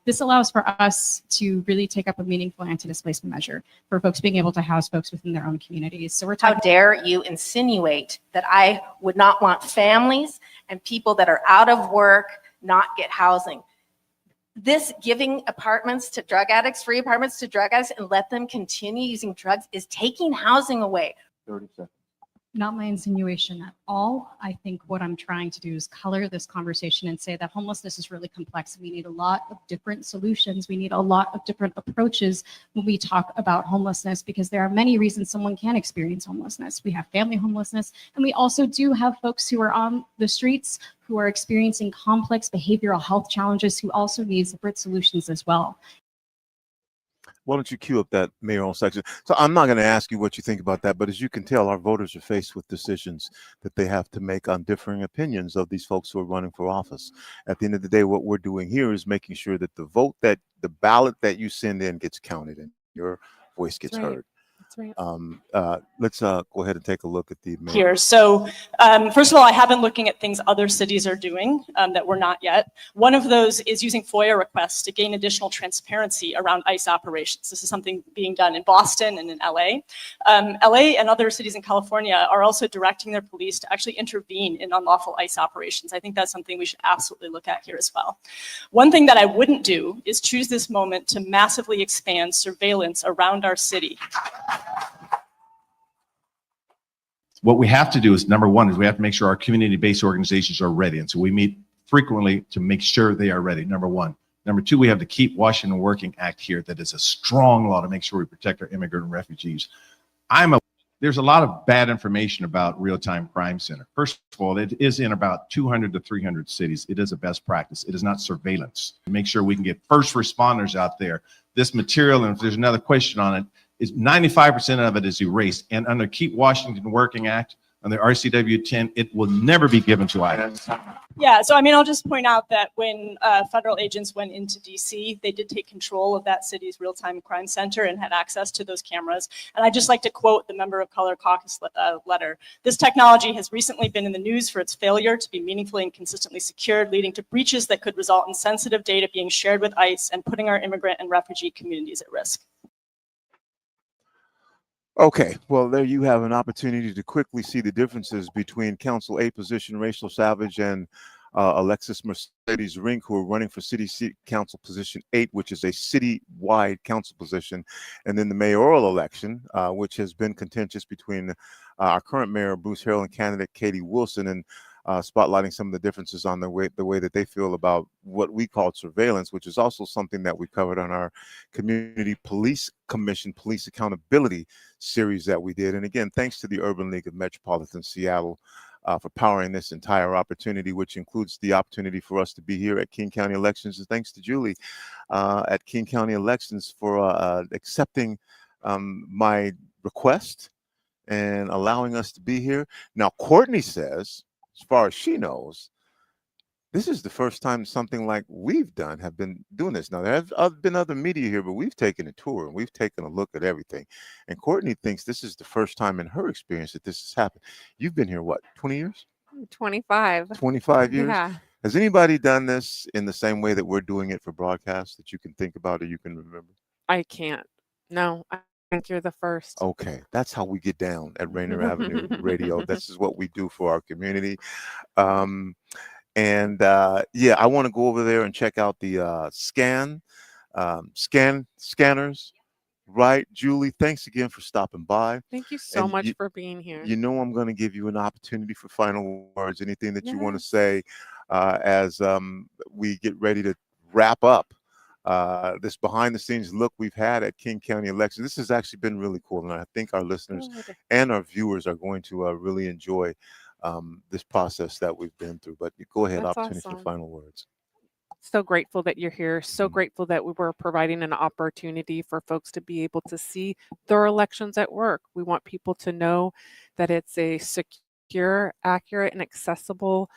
This allows for us to really take up a meaningful anti-displacement measure for folks being able to house folks within their own communities. So we're talking. How dare you insinuate that I would not want families and people that are out of work not get housing? This giving apartments to drug addicts, free apartments to drug addicts, and let them continue using drugs is taking housing away. 30 seconds. Not my insinuation at all. I think what I'm trying to do is color this conversation and say that homelessness is really complex. We need a lot of different solutions. We need a lot of different approaches when we talk about homelessness, because there are many reasons someone can experience homelessness. We have family homelessness, and we also do have folks who are on the streets who are experiencing complex behavioral health challenges who also need separate solutions as well. Why don't you cue up that mayoral section? So I'm not going to ask you what you think about that, but as you can tell, our voters are faced with decisions that they have to make on differing opinions of these folks who are running for office. At the end of the day, what we're doing here is making sure that the ballot that you send in gets counted and your voice gets heard. That's right. Let's go ahead and take a look at the here. So first of all, I have been looking at things other cities are doing that we're not yet. One of those is using FOIA requests to gain additional transparency around ICE operations. This is something being done in Boston and in LA. LA and other cities in California are also directing their police to actually intervene in unlawful ICE operations. I think that's something we should absolutely look at here as well. One thing that I wouldn't do is choose this moment to massively expand surveillance around our city. What we have to do is, number one, is we have to make sure our community-based organizations are ready. And so we meet frequently to make sure they are ready, number one. Number two, we have the Keep Washington Working Act here that is a strong law to make sure we protect our immigrant and refugees. There's a lot of bad information about Real-Time Crime Center. First of all, it is in about 200 to 300 cities. It is a best practice. It is not surveillance. Make sure we can get first responders out there. This material, and if there's another question on it, is 95% of it is erased. And under Keep Washington Working Act, under RCW 10, it will never be given to ICE. Yeah, so I mean, I'll just point out that when federal agents went into DC, they did take control of that city's real-time crime center and had access to those cameras. And I'd just like to quote the Member of Color Caucus letter. This technology has recently been in the news for its failure to be meaningfully and consistently secured, leading to breaches that could result in sensitive data being shared with ICE and putting our immigrant and refugee communities at risk. Okay, well, there you have an opportunity to quickly see the differences between Council A position Rachel Savage and Alexis Mercedes Rink, who are running for City Council position 8, which is a city-wide council position, and then the mayoral election, which has been contentious between our current mayor, Bruce Harrell, and candidate Katie Wilson, and spotlighting some of the differences on the way that they feel about what we call surveillance, which is also something that we covered on our Community Police Commission Police Accountability series that we did. And again, thanks to the Urban League of Metropolitan Seattle for powering this entire opportunity, which includes the opportunity for us to be here at King County Elections. And thanks to Julie at King County Elections for accepting my request and allowing us to be here. Now, Courtney says, as far as she knows, this is the first time something like we've done have been doing this. Now, there have been other media here, but we've taken a tour and we've taken a look at everything. And Courtney thinks this is the first time in her experience that this has happened. You've been here, what, 20 years? 25. 25 years? Yeah. Has anybody done this in the same way that we're doing it for broadcast that you can think about or you can remember? I can't. No, I think you're the first. Okay, that's how we get down at Rainier Avenue Radio. This is what we do for our community. Yeah, I want to go over there and check out the scanners. Right, Julie, thanks again for stopping by. Thank you so much for being here. You know I'm going to give you an opportunity for final words, anything that you want to say as we get ready to wrap up this behind the scenes look we've had at King County Elections. This has actually been really cool, and I think our listeners and our viewers are going to really enjoy this process that we've been through. But go ahead, That's opportunity awesome. for final words. So grateful that you're here. So grateful that we were providing an opportunity for folks to be able to see their elections at work. We want people to know that it's a secure, accurate, and accessible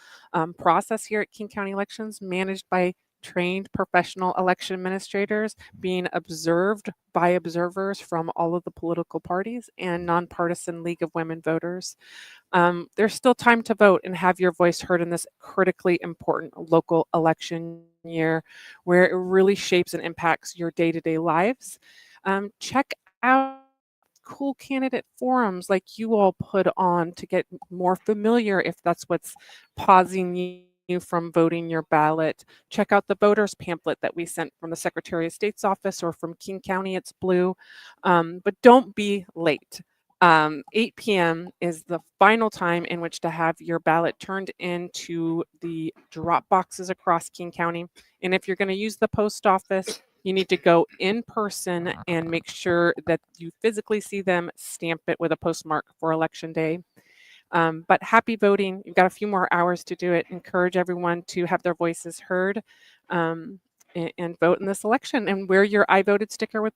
process here at King County Elections, managed by trained professional election administrators, being observed by observers from all of the political parties and nonpartisan League of Women Voters. There's still time to vote and have your voice heard in this critically important local election year where it really shapes and impacts your day-to-day lives. Check out cool candidate forums like you all put on to get more familiar if that's what's pausing you from voting your ballot. Check out the voters pamphlet that we sent from the Secretary of State's office or from King County. It's blue. But don't be late. 8 p.m. is the final time in which to have your ballot turned into the drop boxes across King County. And if you're going to use the post office, you need to go in person and make sure that you physically see them, stamp it with a postmark for Election Day. But happy voting. You've got a few more hours to do it. Encourage everyone to have their voices heard and vote in this election, and wear your I voted sticker with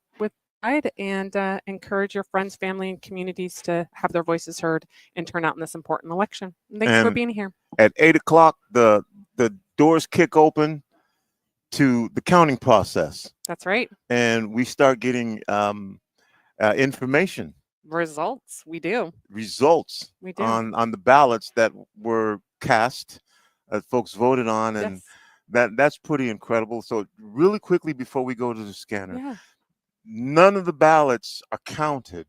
pride, and encourage your friends, family, and communities to have their voices heard and turn out in this important election. And thanks for being here. At 8 o'clock, the doors kick open to the counting process. That's right. And we start getting information. Results. We do. Results We do. on the ballots that were cast, that folks voted on, and that's pretty incredible. So really quickly before we go to the scanner, none of the ballots are counted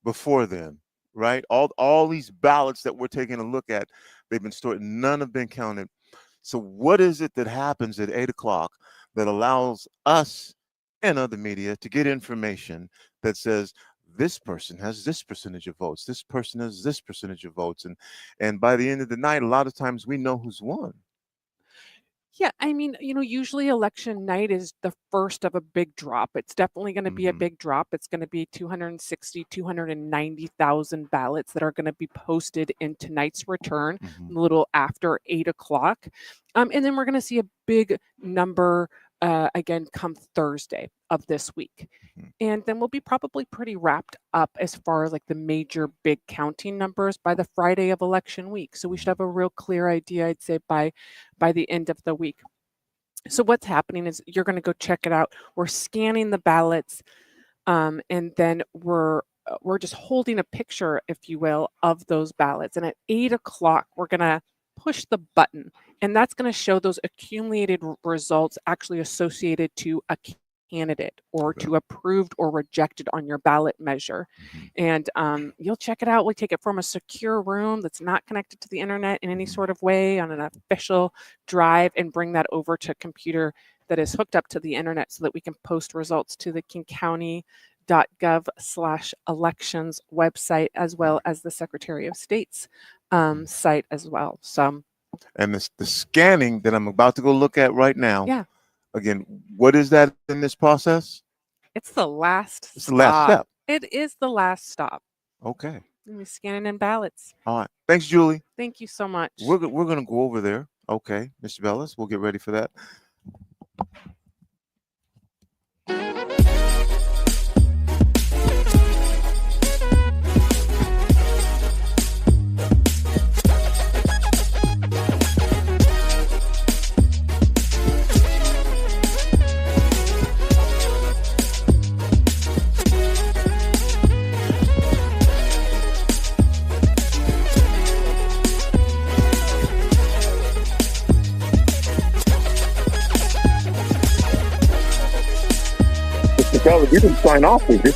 before then, right? All these ballots that we're taking a look at, they've been stored. None have been counted. So what is it that happens at 8 o'clock that allows us and other media to get information that says this person has this percentage of votes, this person has this percentage of votes, and by the end of the night, a lot of times we know who's won. Yeah, I mean, usually election night is the first of a big drop. It's definitely going to be a big drop. It's going to be 260, 290,000 ballots that are going to be posted in tonight's return, a little after 8 o'clock. And then we're going to see a big number again come Thursday of this week. And then we'll be probably pretty wrapped up as far as like the major big counting numbers by the Friday of election week. So we should have a real clear idea, I'd say, by the end of the week. So what's happening is you're going to go check it out. We're scanning the ballots, and then we're just holding a picture, if you will, of those ballots. And at 8 o'clock, we're going to push the button, and that's going to show those accumulated results actually associated to a candidate or to approved or rejected on your ballot measure. And you'll check it out. We take it from a secure room that's not connected to the internet in any sort of way on an official drive and bring that over to a computer that is hooked up to the internet so that we can post results to the King County.gov/elections website, as well as the Secretary of State's site as well. So, and the scanning that I'm about to go look at right now. Yeah. Again, what is that in this process? It's the last stop. It's the last step. It is the last stop. Okay. We're scanning in ballots. All right. Thanks, Julie. Thank you so much. We're going to go over there. Okay, Mr. Bellis, we'll get ready for that. You didn't sign off, did you?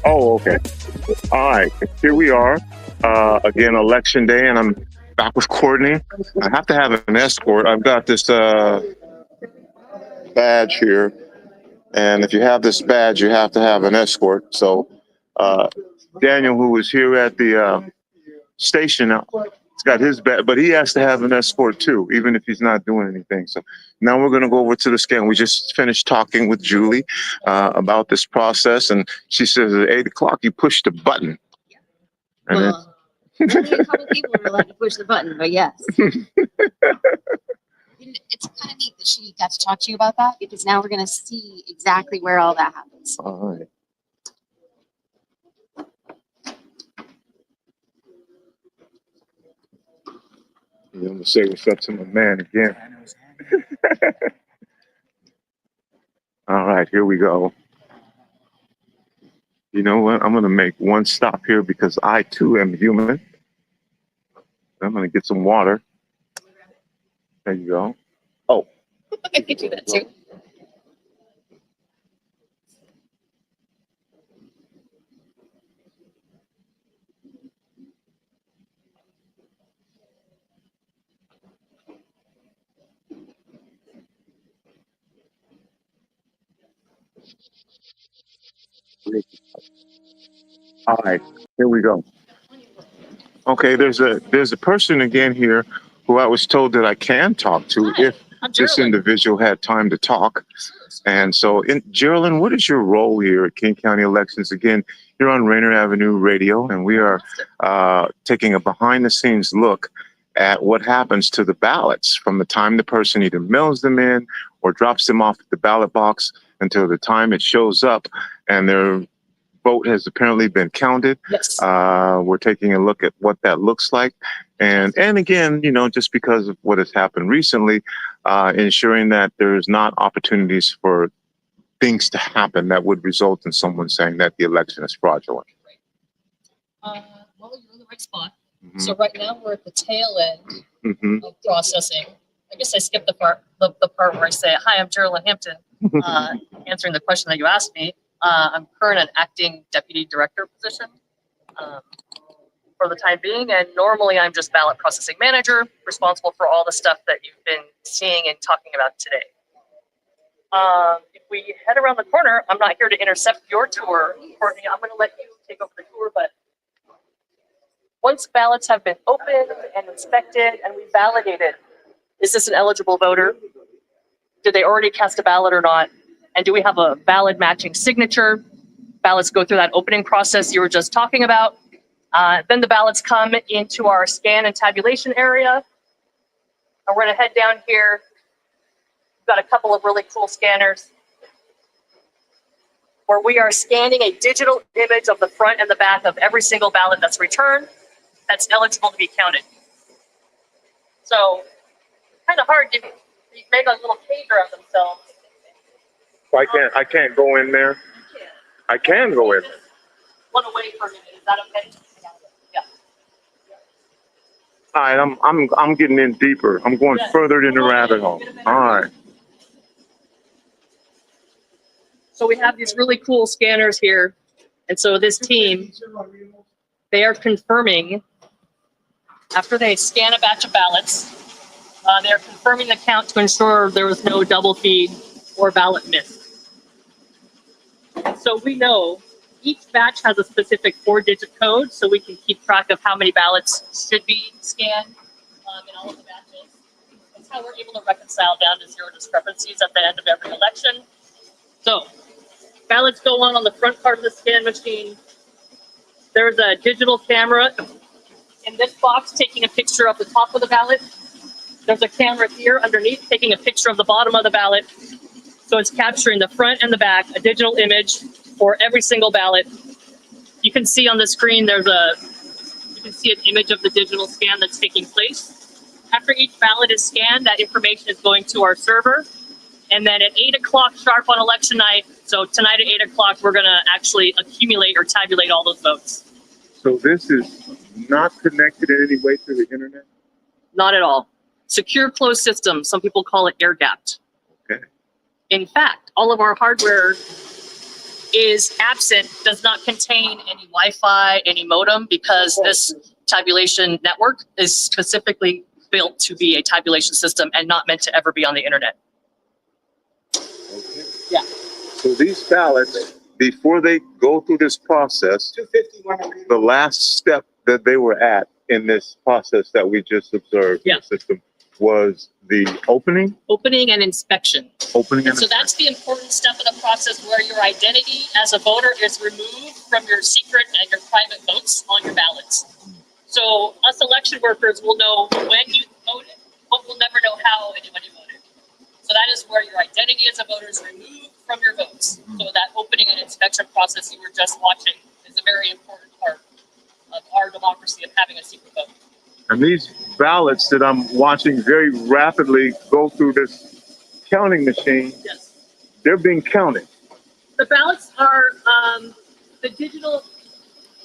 Oh, okay. All right. Here we are. Again, election day, and I'm back with Courtney. I have to have an escort. I've got this badge here, and if you have this badge, you have to have an escort. So Daniel, who was here at the station, he's got his badge, but he has to have an escort too, even if he's not doing anything. So now we're going to go over to the scan. We just finished talking with Julie about this process, and she says at 8 o'clock you push the button. And Well, only a couple people were allowed to push the button, but yes. neat that she got to talk to you about that, because now we're going to see exactly where all that happens. All right. I'm going to say what's up to my man again. All right, here we go. You know what? I'm going to make one stop here because I too am human. I'm going to get some water. There you go. Oh. I could do that too. All right, here we go. Okay, there's a person again here who I was told that I can talk to if this individual had time to talk. And so, Geraldine, what is your role here at King County Elections? Again, you're on Rainier Avenue Radio, and we are taking a behind-the-scenes look at what happens to the ballots from the time the person either mails them in or drops them off at the ballot box until the time it shows up and their vote has apparently been counted. Yes. We're taking a look at what that looks like. And again, you know, just because of what has happened recently, ensuring that there's not opportunities for things to happen that would result in someone saying that the election is fraudulent. Well, you're in the right spot. So right now we're at the tail end of processing. I guess I skipped the part where I say, "Hi, I'm Geraldine Hampton," answering the question that you asked me. I'm current and acting deputy director position for the time being, and normally I'm just ballot processing manager, responsible for all the stuff that you've been seeing and talking about today. If we head around the corner, I'm not here to intercept your tour, Courtney. I'm going to let you take over the tour, but once ballots have been opened and inspected and we validated, is this an eligible voter? Did they already cast a ballot or not? And do we have a valid matching signature? Ballots go through that opening process you were just talking about. Then the ballots come into our scan and tabulation area. And we're going to head down here. We've got a couple of really cool scanners where we are scanning a digital image of the front and the back of every single ballot that's returned that's eligible to be counted. So kind of hard to make a little cage around themselves. So I can't go in there. I can go in there. One away for a minute. Is that okay? Yeah. All right, I'm getting in deeper. I'm going further in the rabbit hole. All right. So we have these really cool scanners here. And so this team, they are confirming, after they scan a batch of ballots, they are confirming the count to ensure there was no double feed or ballot miss. So we know each batch has a specific 4-digit code, so we can keep track of how many ballots should be scanned in all of the batches. That's how we're able to reconcile down to 0 discrepancies at the end of every election. So ballots go on the front part of the scan machine. There's a digital camera in this box taking a picture of the top of the ballot. There's a camera here underneath taking a picture of the bottom of the ballot. So it's capturing the front and the back, a digital image for every single ballot. You can see on the screen you can see an image of the digital scan that's taking place. After each ballot is scanned, that information is going to our server. And then at 8 o'clock sharp on election night, so tonight at 8 o'clock, we're going to actually accumulate or tabulate all those votes. So this is not connected in any way to the internet? Not at all. Secure closed system. Some people call it air-gapped. Okay. In fact, all of our hardware is absent, does not contain any Wi-Fi, any modem, because this tabulation network is specifically built to be a tabulation system and not meant to ever be on the internet. Okay. Yeah. So these ballots, before they go through this process, the last step that they were at in this process that we just observed in the system was the opening and inspection. So that's the important step of the process where your identity as a voter is removed from your secret and your private votes on your ballots. So us election workers will know when you voted, but we'll never know how anybody voted. process you were just watching is a very important part of our democracy, of having a secret vote. And these ballots that I'm watching very rapidly go through this counting machine, they're being counted. The ballots are the digital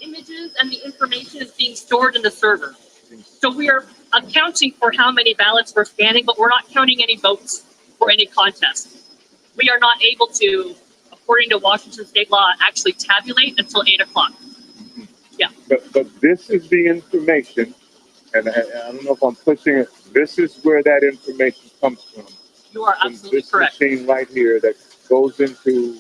images, and the information is being stored in the server. So we are accounting for how many ballots we're scanning, but we're not counting any votes for any contest. We are not able to, according to Washington state law, actually tabulate until 8 o'clock. Yeah. But this is the information, and I don't know if I'm pushing it. This is where that information comes from. You are absolutely this correct. Machine right here that goes into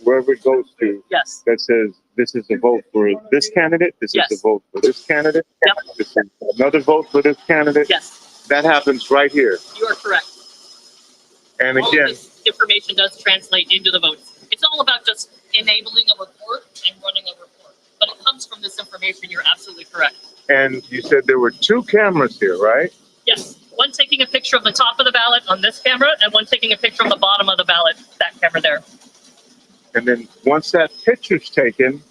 wherever it goes to. Yes. That says this is a vote for this candidate. This is a vote for this candidate. Yep. This is another vote for this candidate. Yes. That happens right here. You are correct. And All again, of this information does translate into the votes. It's all about just enabling a report and running a report. But it comes from this information. You're absolutely correct. and you said there were 2 cameras here, right? Yes. One taking a picture of the top of the ballot on this camera, and one taking a picture of the bottom of the ballot, that camera there. And then once that picture's taken,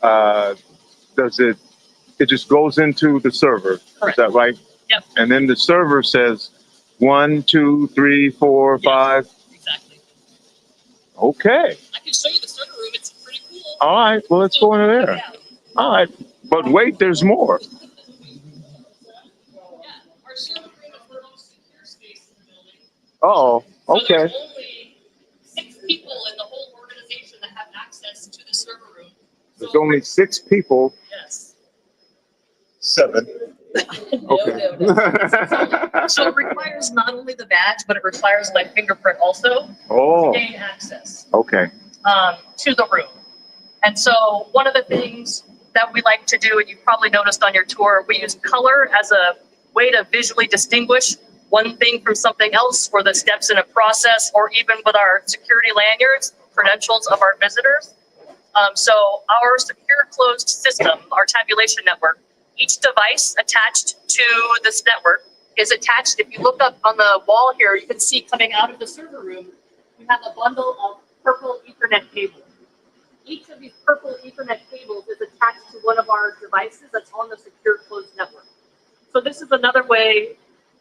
it just goes into the server. Correct. Is that right? Yep. And then the server says 1, 2, 3, 4, 5. Exactly. Okay. I can show you the server room. It's pretty cool. All right. Well, let's go into there. All right. But wait, there's more. Our server room is the most secure space in the building. Oh, So okay. there's only 6 people in the whole organization that have access to the server room. There's only 6 people. Yes. 7. Okay. So it requires not only the badge, but it requires my fingerprint also Oh. to gain access Okay. to the room. And so one of the things that we like to do, and you've probably noticed on your tour, we use color as a way to visually distinguish one thing from something else, or the steps in a process, or even with our security lanyards, credentials of our visitors. So our secure closed system, our tabulation network, each device attached to this network is attached. If you look up on the wall here, you can see coming out of the server room, we have a bundle of purple Ethernet cables. Each of these purple Ethernet cables is attached to one of our devices that's on the secure closed network. So this is another way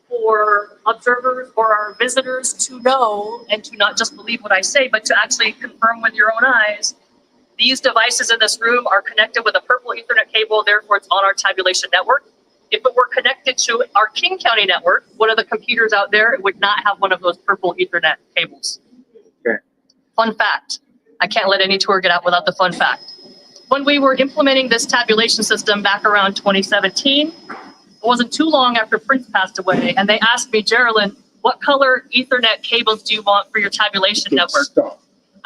for observers or our visitors to know, and to not just believe what I say, but to actually confirm with your own eyes. These devices in this room are connected with a purple Ethernet cable, therefore it's on our tabulation network. If it were connected to our King County network, one of the computers out there, it would not have one of those purple Ethernet cables. Okay. Fun fact. I can't let any tour get out without the fun fact. When we were implementing this tabulation system back around 2017, it wasn't too long after Prince passed away, and they asked me, Geraldine, what color Ethernet cables do you want for your tabulation network?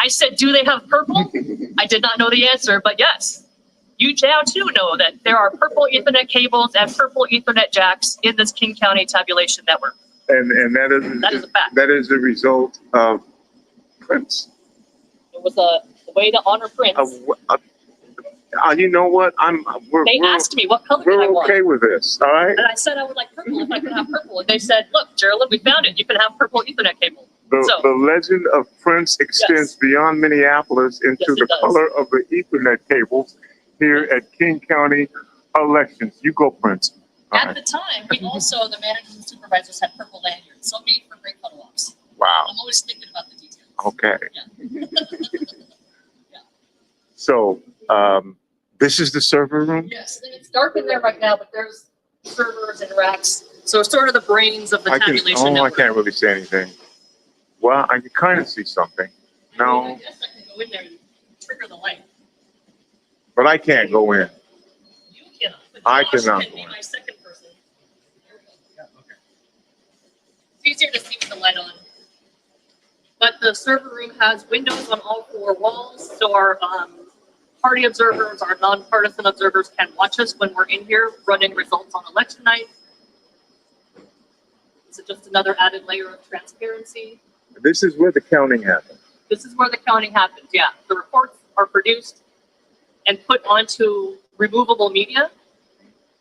I said, do they have purple? I did not know the answer, but yes. You now too know that there are purple Ethernet cables and purple Ethernet jacks in this King County tabulation network. And that is a fact. That is the result of Prince. It was a way to honor Prince. You know what? They asked me what color We're I want. okay with this. All right. And I said I would like purple if I could have purple. And they said, look, Geraldine, we found it. You can have purple Ethernet cable. The legend of Prince extends beyond Minneapolis into Yes, it the does. color of the Ethernet cables here at King County elections. You go, Prince. All At right. the time, we also, the managers and supervisors, had purple lanyards. So it made for great photo ops. Wow. I'm always thinking about the details. Okay. Yeah. So this is the server room? Yes, and it's dark in there right now, but there's servers and racks. So it's sort of the brains of the tabulation network. I can't really say anything. Well, I can kind of see something. I No, guess I can go in there and trigger the light. but I can't go in. You cannot. But I Josh cannot can go be in. my second person. There we go. Yeah, okay. It's easier to see with the light on. But the server room has windows on all 4 walls, so our party observers, our nonpartisan observers can watch us when we're in here running results on election night. It's just another added layer of transparency. This is where the counting happens. This is where the counting happens, yeah. The reports are produced and put onto removable media.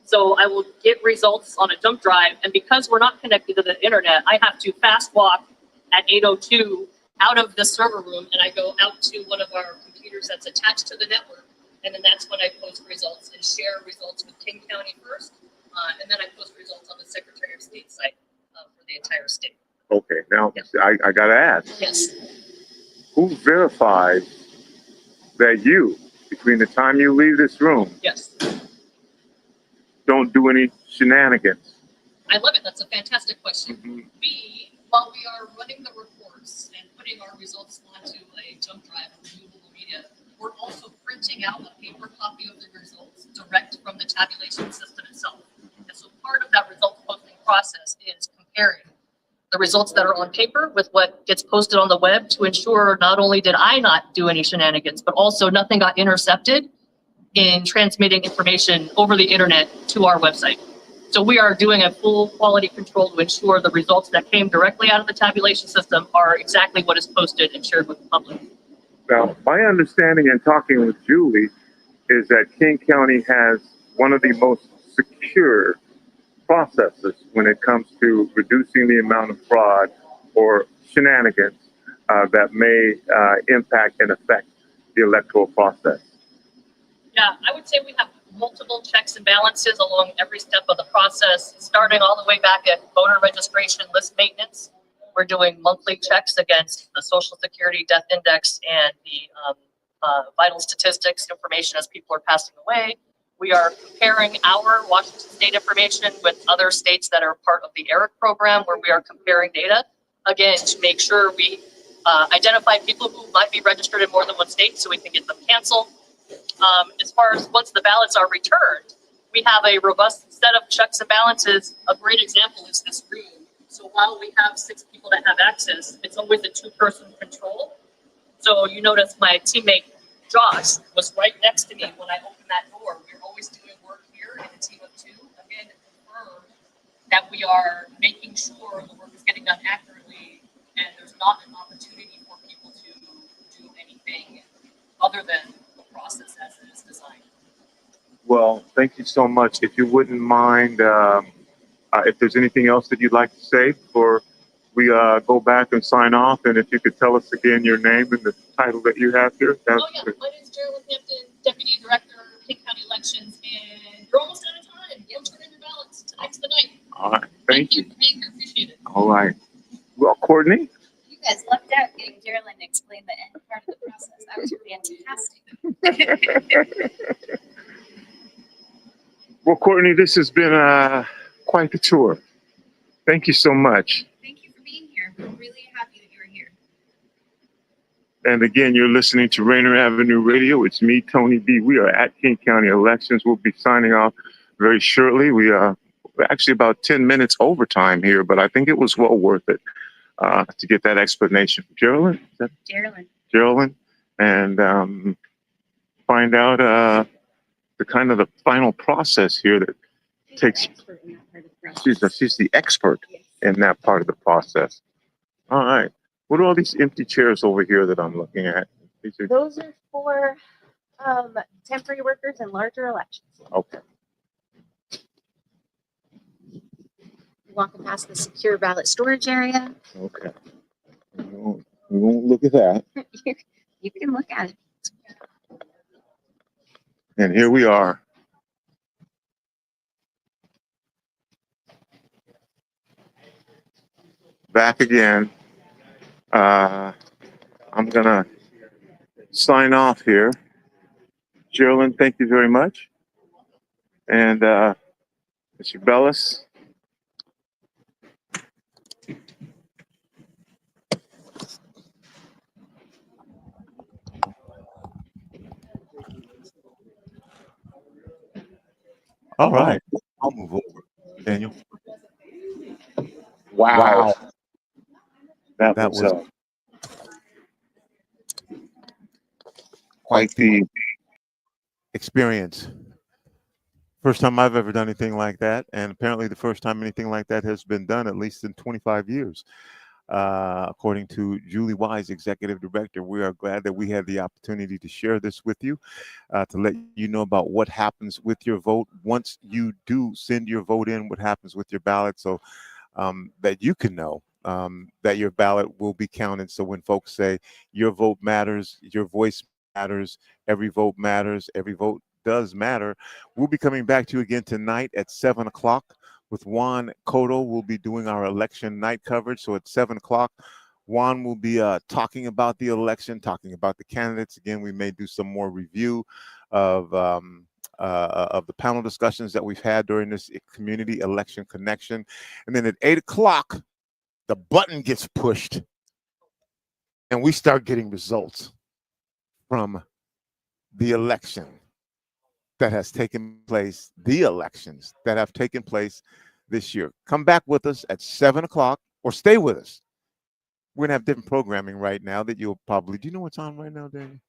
So I will get results on a jump drive, and because we're not connected to the internet, I have to fast walk at 8:02 out of the server room and I go out to one of our computers that's attached to the network. And then that's when I post results and share results with King County first. And then I post results on the Secretary of State site for the entire state. Okay, now I got to ask. Yes. Who verifies that you, between the time you leave this room, Yes. don't do any shenanigans? I love it. That's a fantastic question. We, while we are running the reports and putting our results onto a jump drive or removable media, we're also printing out a paper copy of the results direct from the tabulation system itself. And so part of that result posting process is comparing the results that are on paper with what gets posted on the web to ensure not only did I not do any shenanigans, but also nothing got intercepted in transmitting information over the internet to our website. So we are doing a full quality control to ensure the results that came directly out of the tabulation system are exactly what is posted and shared with the public. Now, my understanding in talking with Julie is that King County has one of the most secure processes when it comes to reducing the amount of fraud or shenanigans that may impact and affect the electoral process. Yeah, I would say we have multiple checks and balances along every step of the process, starting all the way back at voter registration list maintenance. We're doing monthly checks against the Social Security Death Index and the vital statistics information as people are passing away. We are comparing our Washington State information with other states that are part of the ERIC program, where we are comparing data, again, to make sure we identify people who might be registered in more than one state so we can get them canceled. As far as once the ballots are returned, we have a robust set of checks and balances. A great example is this room. So while we have 6 people that have access, it's always a 2-person control. So you notice my teammate Josh was right next to me when I opened that door. We're always doing work here in a team of 2, again, to confirm that we are making sure the work is getting done accurately and there's not an opportunity for people to do anything other than the process as it is designed. Well, thank you so much. If you wouldn't mind, if there's anything else that you'd like to say before we go back and sign off, and if you could tell us again your name and the title that you have here. My name is Geraldine Hampton, Deputy Director, King County Elections, and you're almost out of time. Go turn in your ballots. Tonight's the night. All right, thank you. For being here. Appreciate it. All right. Well, Courtney. You guys lucked out getting Geraldine to explain the end part of the process. That was fantastic. Well, Courtney, this has been quite the tour. Thank you so much. Thank you for being here. We're really happy that you were here. And again, you're listening to Rainier Avenue Radio. It's me, Tony B. We are at King County Elections. We'll be signing off very shortly. We're actually about 10 minutes overtime here, but I think it was well worth it to get that explanation. Geraldine? Geraldine. And find out the kind of the final process here that takes. She's the expert in that part of the process. All right. What are all these empty chairs over here that I'm looking at? Those are for temporary workers and larger elections. Okay. Walking past the secure ballot storage area. Okay. We won't look at that. You can look at it. And here we are. Back again. I'm going to sign off here. Geraldine, thank you very much. And Mr. Bellis. All right. I'll move over. Daniel. Wow. That was quite the experience. First time I've ever done anything like that, and apparently the first time anything like that has been done at least in 25 years. According to Julie Wise, Executive Director, we are glad that we had the opportunity to share this with you, to let you know about what happens with your vote once you do send your vote in, what happens with your ballot, so that you can know that your ballot will be counted. So when folks say your vote matters, your voice matters, every vote matters, every vote does matter, we'll be coming back to you again tonight at 7 o'clock with Juan Cotto. We'll be doing our election night coverage. So at 7 o'clock, Juan will be talking about the election, talking about the candidates. Again, we may do some more review of the panel discussions that we've had during this community election connection. And then at 8 o'clock, the button gets pushed and we start getting results from the election that has taken place, the elections that have taken place this year. Come back with us at 7 o'clock or stay with us. We're going to have different programming right now that you'll probably, do you know what's on right now, Daniel?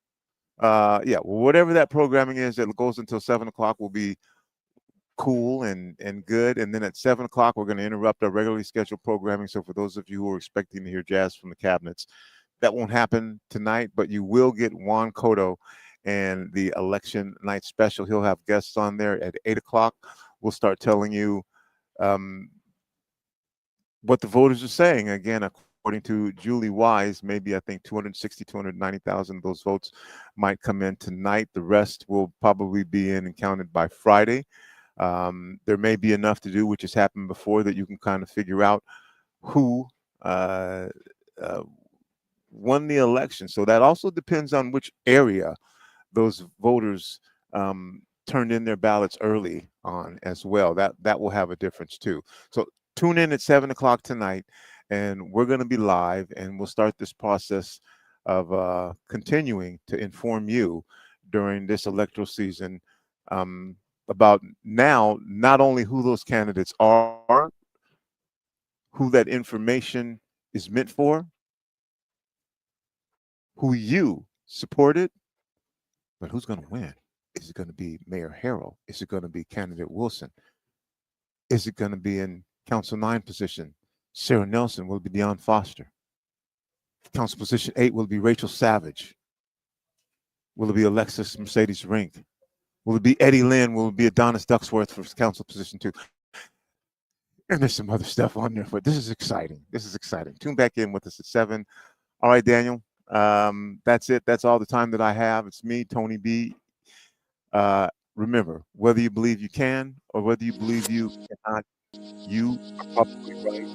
Yeah, well, whatever that programming is that goes until 7 o'clock will be cool and good. And then at 7 o'clock, we're going to interrupt our regularly scheduled programming. So for those of you who are expecting to hear jazz from the cabinets, that won't happen tonight, but you will get Juan Cotto and the election night special. He'll have guests on there at 8 o'clock. We'll start telling you what the voters are saying. Again, according to Julie Wise, maybe I think 260, 290,000 of those votes might come in tonight. The rest will probably be in and counted by Friday. There may be enough to do, which has happened before, that you can kind of figure out who won the election. So that also depends on which area those voters turned in their ballots early on as well. That will have a difference too. So tune in at 7 o'clock tonight, and we're going to be live, and we'll start this process of continuing to inform you during this electoral season about now not only who those candidates are, who that information is meant for, who you supported, but who's going to win. Is it going to be Mayor Harrell? Is it going to be candidate Wilson? Is it going to be in Council 9 position Sarah Nelson? Will it be Deion Foster? Council position 8 will it be Rachel Savage? Will it be Alexis Mercedes Rink? Will it be Eddie Lynn? Will it be Adonis Ducksworth for council position 2? And there's some other stuff on there, but this is exciting. This is exciting. Tune back in with us at 7. All right, Daniel. That's it. That's all the time that I have. It's me, Tony B. Remember, whether you believe you can or whether you believe you cannot, you are probably right.